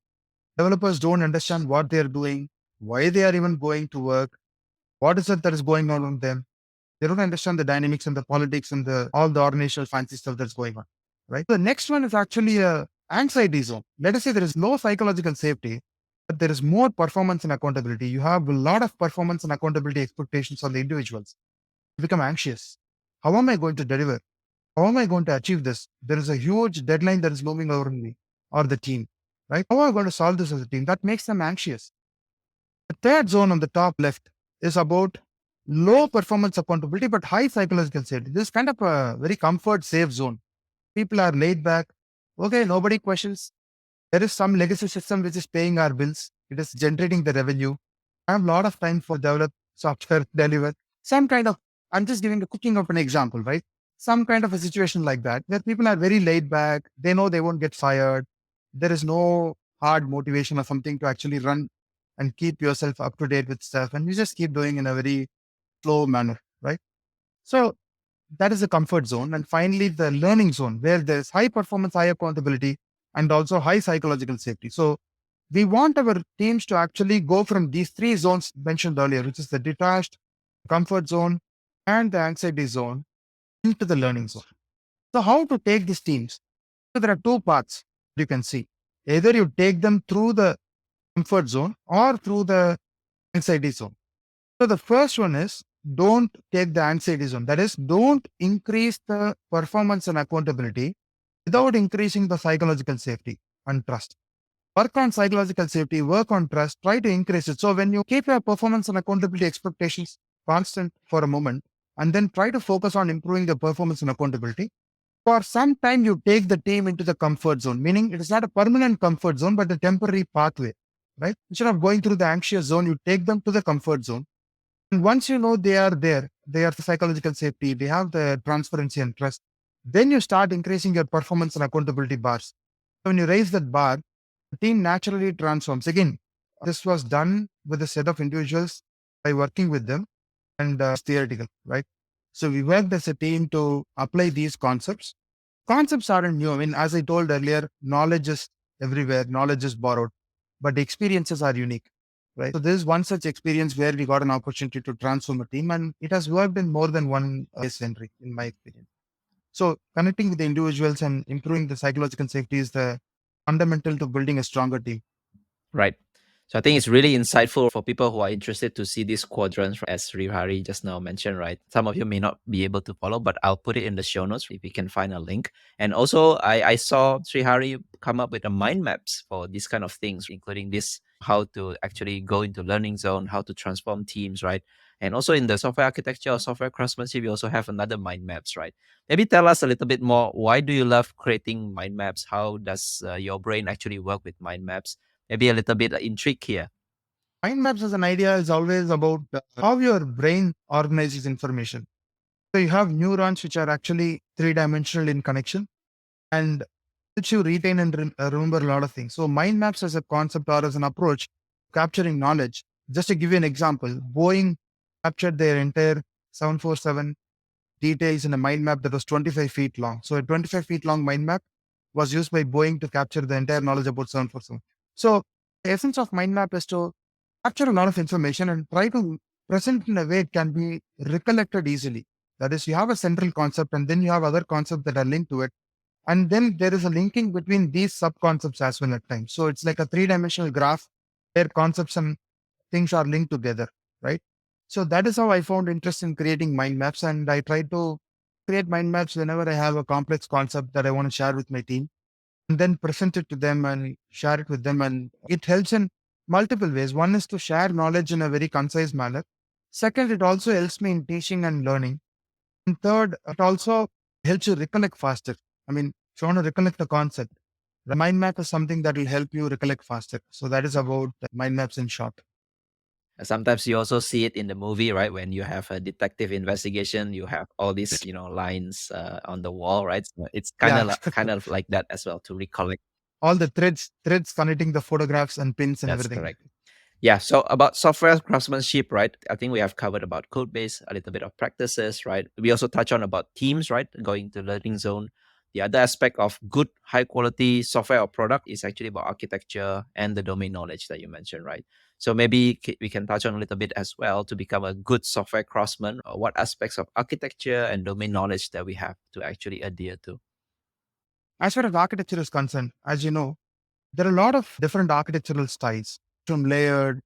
developers don't understand what they are doing, why they are even going to work, what is it that is going on with them. They don't understand the dynamics and the politics and the all the organizational fancy stuff that's going on. Right. The next one is actually a anxiety zone. Let us say there is low psychological safety, but there is more performance and accountability. You have a lot of performance and accountability expectations on the individuals. You become anxious. How am I going to deliver? How am I going to achieve this? There is a huge deadline that is looming over me or the team. Right? How am I going to solve this as a team? That makes them anxious. The third zone on the top left is about low performance accountability, but high psychological safety. This is kind of a very comfort safe zone. People are laid back. Okay, nobody questions. There is some legacy system which is paying our bills. It is generating the revenue. I have a lot of time for develop software, deliver some kind of. I'm just giving a cooking of an example, right? Some kind of a situation like that where people are very laid back. They know they won't get fired. There is no hard motivation or something to actually run and keep yourself up to date with stuff, and you just keep doing in a very slow manner, right? So that is the comfort zone. And finally, the learning zone where there's high performance, high accountability, and also high psychological safety. So we want our teams to actually go from these three zones mentioned earlier, which is the detached, comfort zone, and the anxiety zone into the learning zone. So how to take these teams? So there are two paths you can see. Either you take them through the comfort zone or through the anxiety zone. So the first one is don't take the anxiety zone. That is, don't increase the performance and accountability without increasing the psychological safety and trust. Work on psychological safety, work on trust, try to increase it. So when you keep your performance and accountability expectations constant for a moment, and then try to focus on improving the performance and accountability, for some time you take the team into the comfort zone, meaning it is not a permanent comfort zone, but a temporary pathway, right? Instead of going through the anxious zone, you take them to the comfort zone. And once you know they are there, they are psychological safety, they have the transparency and trust, then you start increasing your performance and accountability bars. So when you raise that bar, the team naturally transforms. Again, this was done with a set of individuals by working with them, and it's theoretical, right? So we worked as a team to apply these concepts. Concepts aren't new. I mean, as I told earlier, knowledge is everywhere, knowledge is borrowed, but the experiences are unique, right? So this is one such experience where we got an opportunity to transform a team, and it has worked in more than one case, Henry, in my experience. So connecting with the individuals and improving the psychological safety is the fundamental to building a stronger team. Right. So I think it's really insightful for people who are interested to see these quadrants, as Srihari just now mentioned, right? Some of you may not be able to follow, but I'll put it in the show notes if you can find a link. And also, I saw Srihari come up with a mind maps for these kind of things, including this how to actually go into learning zone, how to transform teams, right? And also in the software architecture or software craftsmanship, you also have another mind maps, right? Maybe tell us a little bit more. Why do you love creating mind maps? How does your brain actually work with mind maps? Maybe a little bit intrigue here. Mind maps as an idea is always about how your brain organizes information. So you have neurons which are actually three-dimensional in connection, and which you retain and remember a lot of things. So mind maps as a concept or as an approach capturing knowledge. Just to give you an example, Boeing captured their entire 747 details in a mind map that was 25 feet long. So a 25 feet long mind map was used by Boeing to capture the entire knowledge about 747. So the essence of mind map is to capture a lot of information and try to present in a way it can be recollected easily. That is, you have a central concept and then you have other concepts that are linked to it. And then there is a linking between these sub concepts as well at times. So it's like a three-dimensional graph where concepts and things are linked together, right? So that is how I found interest in creating mind maps. And I try to create mind maps whenever I have a complex concept that I want to share with my team and then present it to them and share it with them. And it helps in multiple ways. One is to share knowledge in a very concise manner. Second, it also helps me in teaching and learning. And third, it also helps you recollect faster. I mean, if you want to recollect a concept, the mind map is something that will help you recollect faster. So that is about mind maps in short. Sometimes you also see it in the movie, right? When you have a detective investigation, you have all these, lines on the wall, right? So it's kind Yeah, of kind of like that as well to recollect. all the threads connecting the photographs and pins and That's everything. correct. Yeah. So about software craftsmanship, right? I think we have covered about code base, a little bit of practices, right? We also touch on about teams, right? Going to learning zone. The other aspect of good, high quality software or product is actually about architecture and the domain knowledge that you mentioned, right? So maybe we can touch on a little bit as well to become a good software craftsman. Or what aspects of architecture and domain knowledge that we have to actually adhere to? As far as architecture is concerned, as you know, there are a lot of different architectural styles, from layered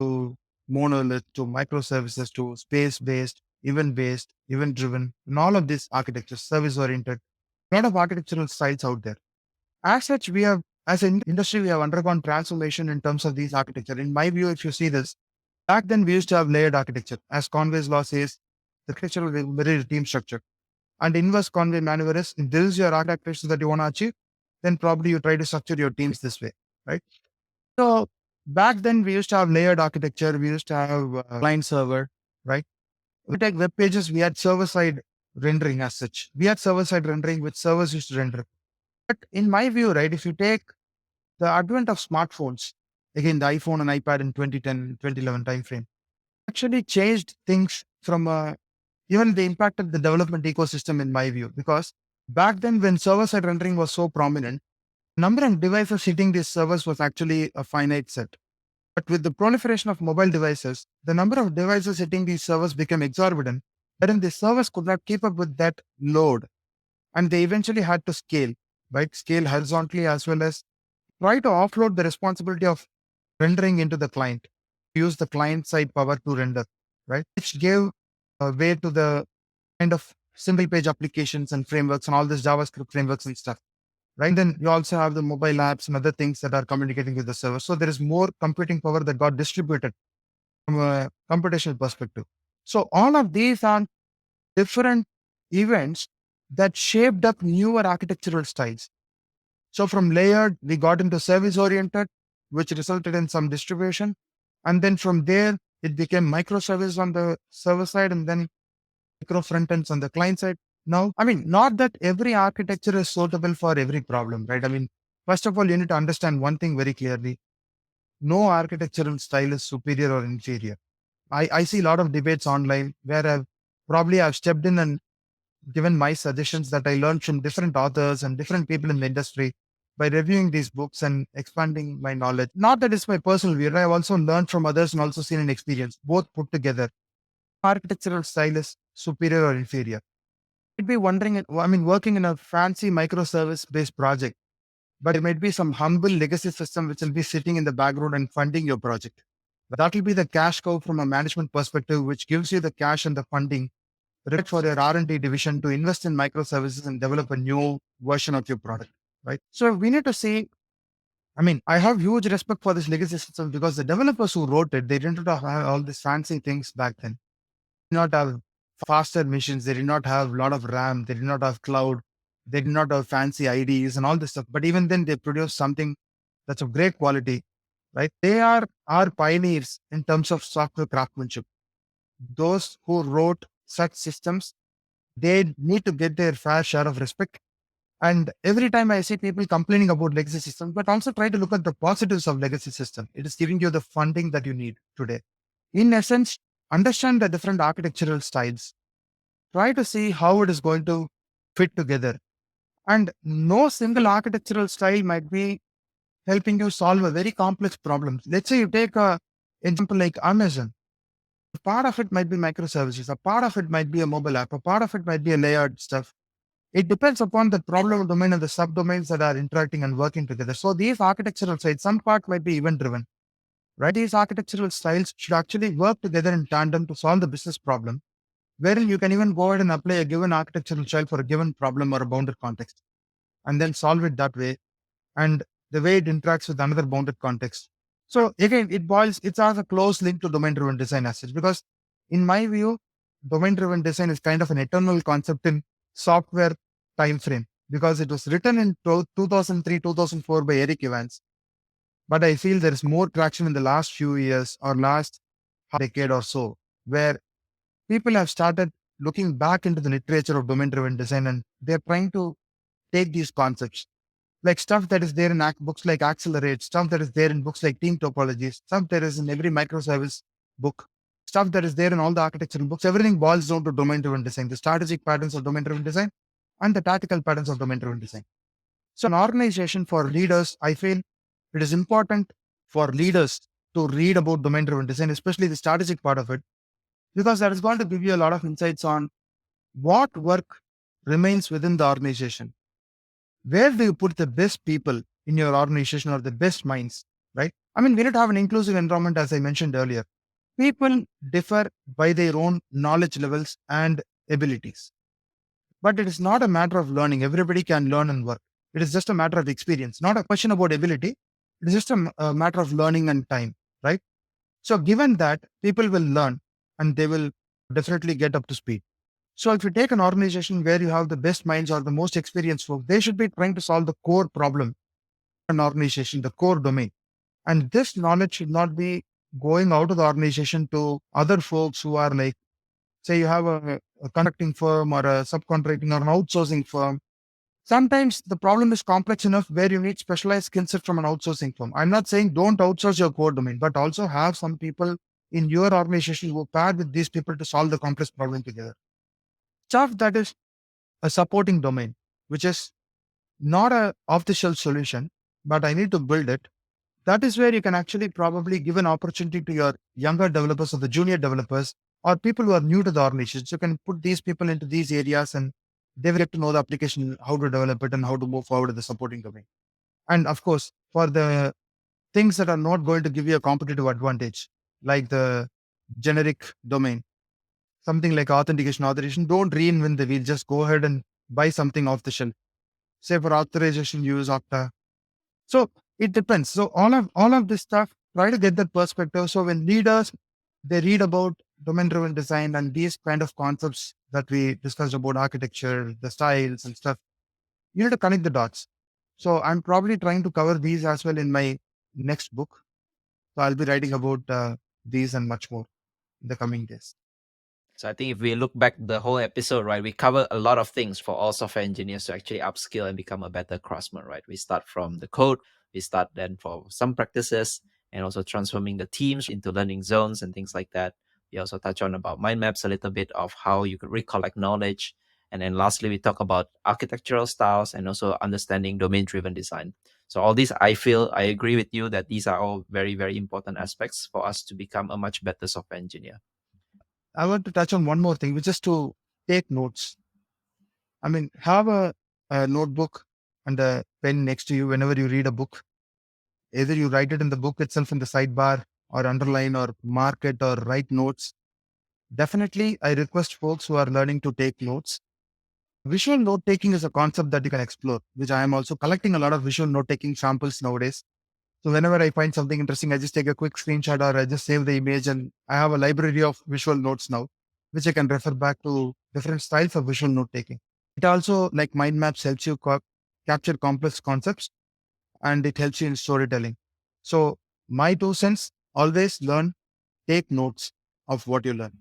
to monolith to microservices to space based, event driven, and all of this architecture, service oriented. A lot of architectural styles out there. As such, as an industry, we have undergone transformation in terms of these architecture. In my view, if you see this, Back then, we used to have layered architecture. As Conway's law says, the architecture will be very team structured. And inverse Conway maneuver is, if this is your architecture that you want to achieve, then probably you try to structure your teams this way, right? So back then, we used to have layered architecture. We used to have client server, right? We take web pages, we had server side rendering as such. We had server side rendering, which servers used to render. But in my view, right, if you take the advent of smartphones, again, the iPhone and iPad in 2010, 2011 timeframe, actually changed things from even they impacted the development ecosystem in my view. Because back then, when server side rendering was so prominent, number of devices hitting these servers was actually a finite set. But with the proliferation of mobile devices, the number of devices hitting these servers became exorbitant, wherein the servers could not keep up with that load. And they eventually had to scale, right? Scale horizontally as well as try to offload the responsibility of rendering into the client, use the client side power to render, right? Which gave way to the kind of single page applications and frameworks and all this JavaScript frameworks and stuff, right? Then you also have the mobile apps and other things that are communicating with the server. So there is more computing power that got distributed from a computational perspective. So all of these are different events that shaped up newer architectural styles. So from layered, we got into service oriented, which resulted in some distribution. And then from there, it became microservice on the server side and then micro front ends on the client side. Now, I mean, not that every architecture is suitable for every problem, right? I mean, first of all, you need to understand one thing very clearly. No architectural style is superior or inferior. I see a lot of debates online where I've stepped in and given my suggestions that I learned from different authors and different people in the industry by reviewing these books and expanding my knowledge. Not that it's my personal view. I've also learned from others and also seen an experience, both put together. Architectural style is superior or inferior. You'd be wondering, I mean, working in a fancy microservice based project, but there might be some humble legacy system which will be sitting in the background and funding your project. That will be the cash cow from a management perspective, which gives you the cash and the funding required for your R&D division to invest in microservices and develop a new version of your product, right? So we need to see, I mean, I have huge respect for this legacy system because the developers who wrote it, they didn't have all these fancy things back then. They did not have faster machines. They did not have a lot of RAM. They did not have cloud. They did not have fancy IDs and all this stuff. But even then, they produced something that's of great quality, right? They are our pioneers in terms of software craftsmanship. Those who wrote such systems, they need to get their fair share of respect. And every time I see people complaining about legacy systems, but also try to look at the positives of legacy system. It is giving you the funding that you need today. In essence, understand the different architectural styles. Try to see how it is going to fit together. And no single architectural style might be helping you solve a very complex problem. Let's say you take a example like Amazon. A part of it might be microservices. A part of it might be a mobile app. A part of it might be a layered stuff. It depends upon the problem domain and the subdomains that are interacting and working together. So these architectural styles, some part might be event driven, right? These architectural styles should actually work together in tandem to solve the business problem, wherein you can even go ahead and apply a given architectural style for a given problem or a bounded context and then solve it that way. And the way it interacts with another bounded context. So again, it has a close link to domain-driven design as such, because in my view, domain-driven design is kind of an eternal concept in software time frame because it was written in 2003, 2004 by Eric Evans. But I feel there is more traction in the last few years or last decade or so, where people have started looking back into the literature of domain-driven design and they're trying to take these concepts like stuff that is there in books like Accelerate, stuff that is there in books like Team Topologies, stuff that is in every microservice book, stuff that is there in all the architectural books. Everything boils down to domain-driven design, the strategic patterns of domain-driven design and the tactical patterns of domain-driven design. So an organization for leaders, I feel it is important for leaders to read about domain-driven design, especially the strategic part of it, because that is going to give you a lot of insights on what work remains within the organization. Where do you put the best people in your organization or the best minds, right? I mean, we need to have an inclusive environment, as I mentioned earlier. People differ by their own knowledge levels and abilities. But it is not a matter of learning. Everybody can learn and work. It is just a matter of experience, not a question about ability. It is just a matter of learning and time, right? So given that, people will learn and they will definitely get up to speed. So if you take an organization where you have the best minds or the most experienced folks, they should be trying to solve the core problem, an organization, the core domain. And this knowledge should not be going out of the organization to other folks who are like, say you have a contracting firm or a subcontracting or an outsourcing firm. Sometimes the problem is complex enough where you need specialized skill set from an outsourcing firm. I'm not saying don't outsource your core domain, but also have some people in your organization who pair with these people to solve the complex problem together. Stuff that is a supporting domain, which is not a off-the-shelf solution, but I need to build it. That is where you can actually probably give an opportunity to your younger developers or the junior developers or people who are new to the organization. So you can put these people into these areas and they will get to know the application, how to develop it and how to move forward in the supporting domain. And of course, for the things that are not going to give you a competitive advantage, like the generic domain, something like authentication, authorization, don't reinvent the wheel. Just go ahead and buy something off the shelf. Say for authorization, use Okta. So it depends. So all of this stuff, try to get that perspective. So when leaders they read about domain-driven design and these kind of concepts that we discussed about architecture, the styles and stuff, you need to connect the dots. So I'm probably trying to cover these as well in my next book. So I'll be writing about these and much more in the coming days. So I think if we look back the whole episode, right, we cover a lot of things for all software engineers to actually upskill and become a better craftsman, right? We start from the code, we start then for some practices and also transforming the teams into learning zones and things like that. We also touch on about mind maps, a little bit of how you could recollect knowledge. And then lastly, we talk about architectural styles and also understanding domain-driven design. So all these, I feel, I agree with you that these are all very, very important aspects for us to become a much better software engineer. I want to touch on one more thing, which is to take notes. I mean, have a notebook and a pen next to you whenever you read a book. Either you write it in the book itself in the sidebar or underline or mark it or write notes. Definitely, I request folks who are learning to take notes. Visual note taking is a concept that you can explore, which I am also collecting a lot of visual note taking samples nowadays. So whenever I find something interesting, I just take a quick screenshot or I just save the image and I have a library of visual notes now, which I can refer back to different styles of visual note taking. It also, like mind maps, helps you capture complex concepts and it helps you in storytelling. So my 2 cents, always learn, take notes of what you learn.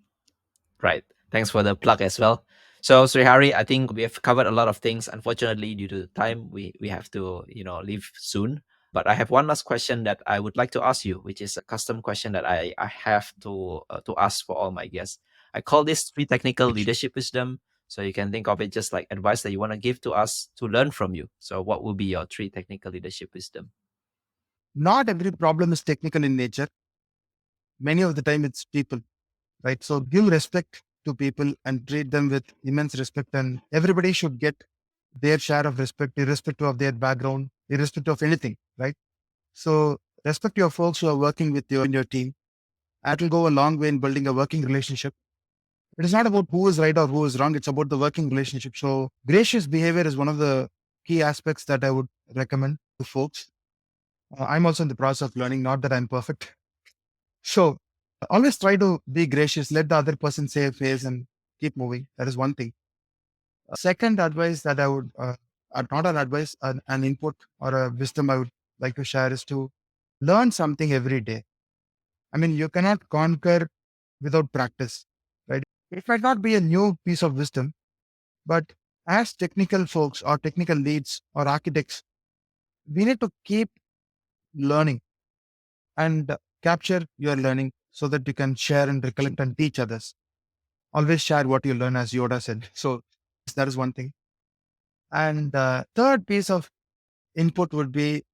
Right. Thanks for the plug as well. So Srihari, I think we have covered a lot of things. Unfortunately, due to time, we have to leave soon. But I have one last question that I would like to ask you, which is a custom question that I have to ask for all my guests. I call this three technical leadership wisdom. So you can think of it just like advice that you want to give to us to learn from you. So what will be your three technical leadership wisdom? Not every problem is technical in nature. Many of the time it's people, right? So give respect to people and treat them with immense respect. And everybody should get their share of respect, irrespective of their background, irrespective of anything, right? So respect your folks who are working with you in your team. That will go a long way in building a working relationship. It is not about who is right or who is wrong. It's about the working relationship. So gracious behavior is one of the key aspects that I would recommend to folks. I'm also in the process of learning, not that I'm perfect. So always try to be gracious, let the other person say face and keep moving. That is one thing. Second advice that I would, not an advice, an input or a wisdom I would like to share is to learn something every day. I mean, you cannot conquer without practice, right? It might not be a new piece of wisdom, but as technical folks or technical leads or architects, we need to keep learning and capture your learning so that you can share and recollect and teach others. Always share what you learn, as Yoda said. So that is one thing. And third piece of input would be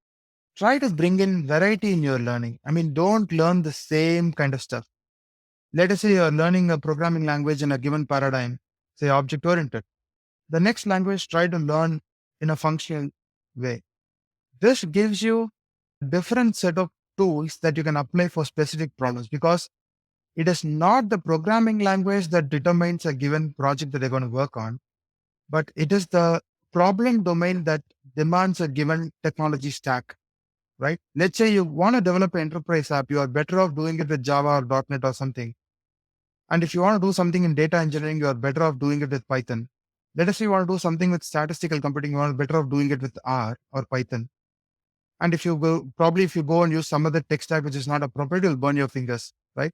try to bring in variety in your learning. I mean, don't learn the same kind of stuff. Let us say you're learning a programming language in a given paradigm, say object oriented. The next language, try to learn in a functional way. This gives you a different set of tools that you can apply for specific problems because it is not the programming language that determines a given project that they're going to work on, but it is the problem domain that demands a given technology stack right? Let's say you want to develop an enterprise app, you are better off doing it with Java or .NET or something. And if you want to do something in data engineering, you are better off doing it with Python. Let us say you want to do something with statistical computing, you are better off doing it with R or Python. And if you go and use some other tech stack which is not appropriate, you'll burn your fingers, right?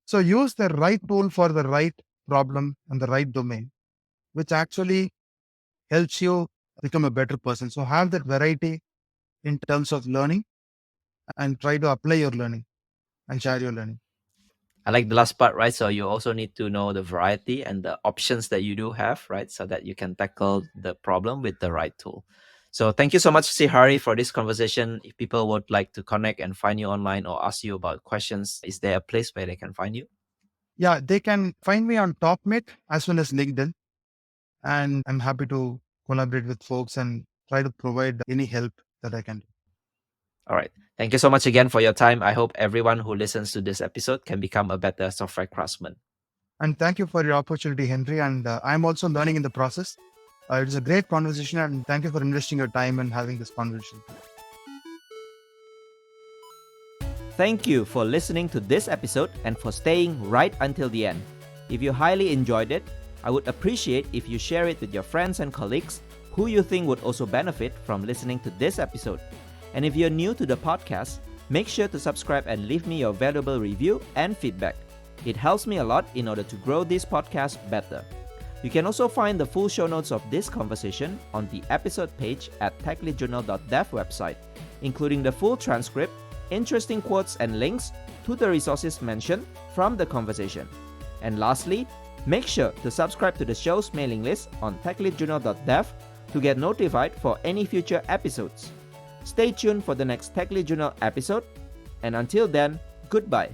So use the right tool for the right problem and the right domain, which actually helps you become a better person. So have that variety in terms of learning and try to apply your learning and share your learning. I like the last part, right? So you also need to know the variety and the options that you do have, right? So that you can tackle the problem with the right tool. So thank you so much, Srihari, for this conversation. If people would like to connect and find you online or ask you about questions, is there a place where they can find you? Yeah, they can find me on TopMate as well as LinkedIn. And I'm happy to collaborate with folks and try to provide any help that I can do. All right. Thank you so much again for your time. I hope everyone who listens to this episode can become a better software craftsman. And thank you for your opportunity, Henry. And I'm also learning in the process. It was a great conversation, and thank you for investing your time and having this conversation. Thank you for listening to this episode and for staying right until the end. If you highly enjoyed it, I would appreciate if you share it with your friends and colleagues who you think would also benefit from listening to this episode. And if you're new to the podcast, make sure to subscribe and leave me your valuable review and feedback. It helps me a lot in order to grow this podcast better. You can also find the full show notes of this conversation on the episode page at techleadjournal.dev website, including the full transcript, interesting quotes and links to the resources mentioned from the conversation. And lastly, make sure to subscribe to the show's mailing list on techleadjournal.dev to get notified for any future episodes. Stay tuned for the next Tech Lead Journal episode, and until then, goodbye.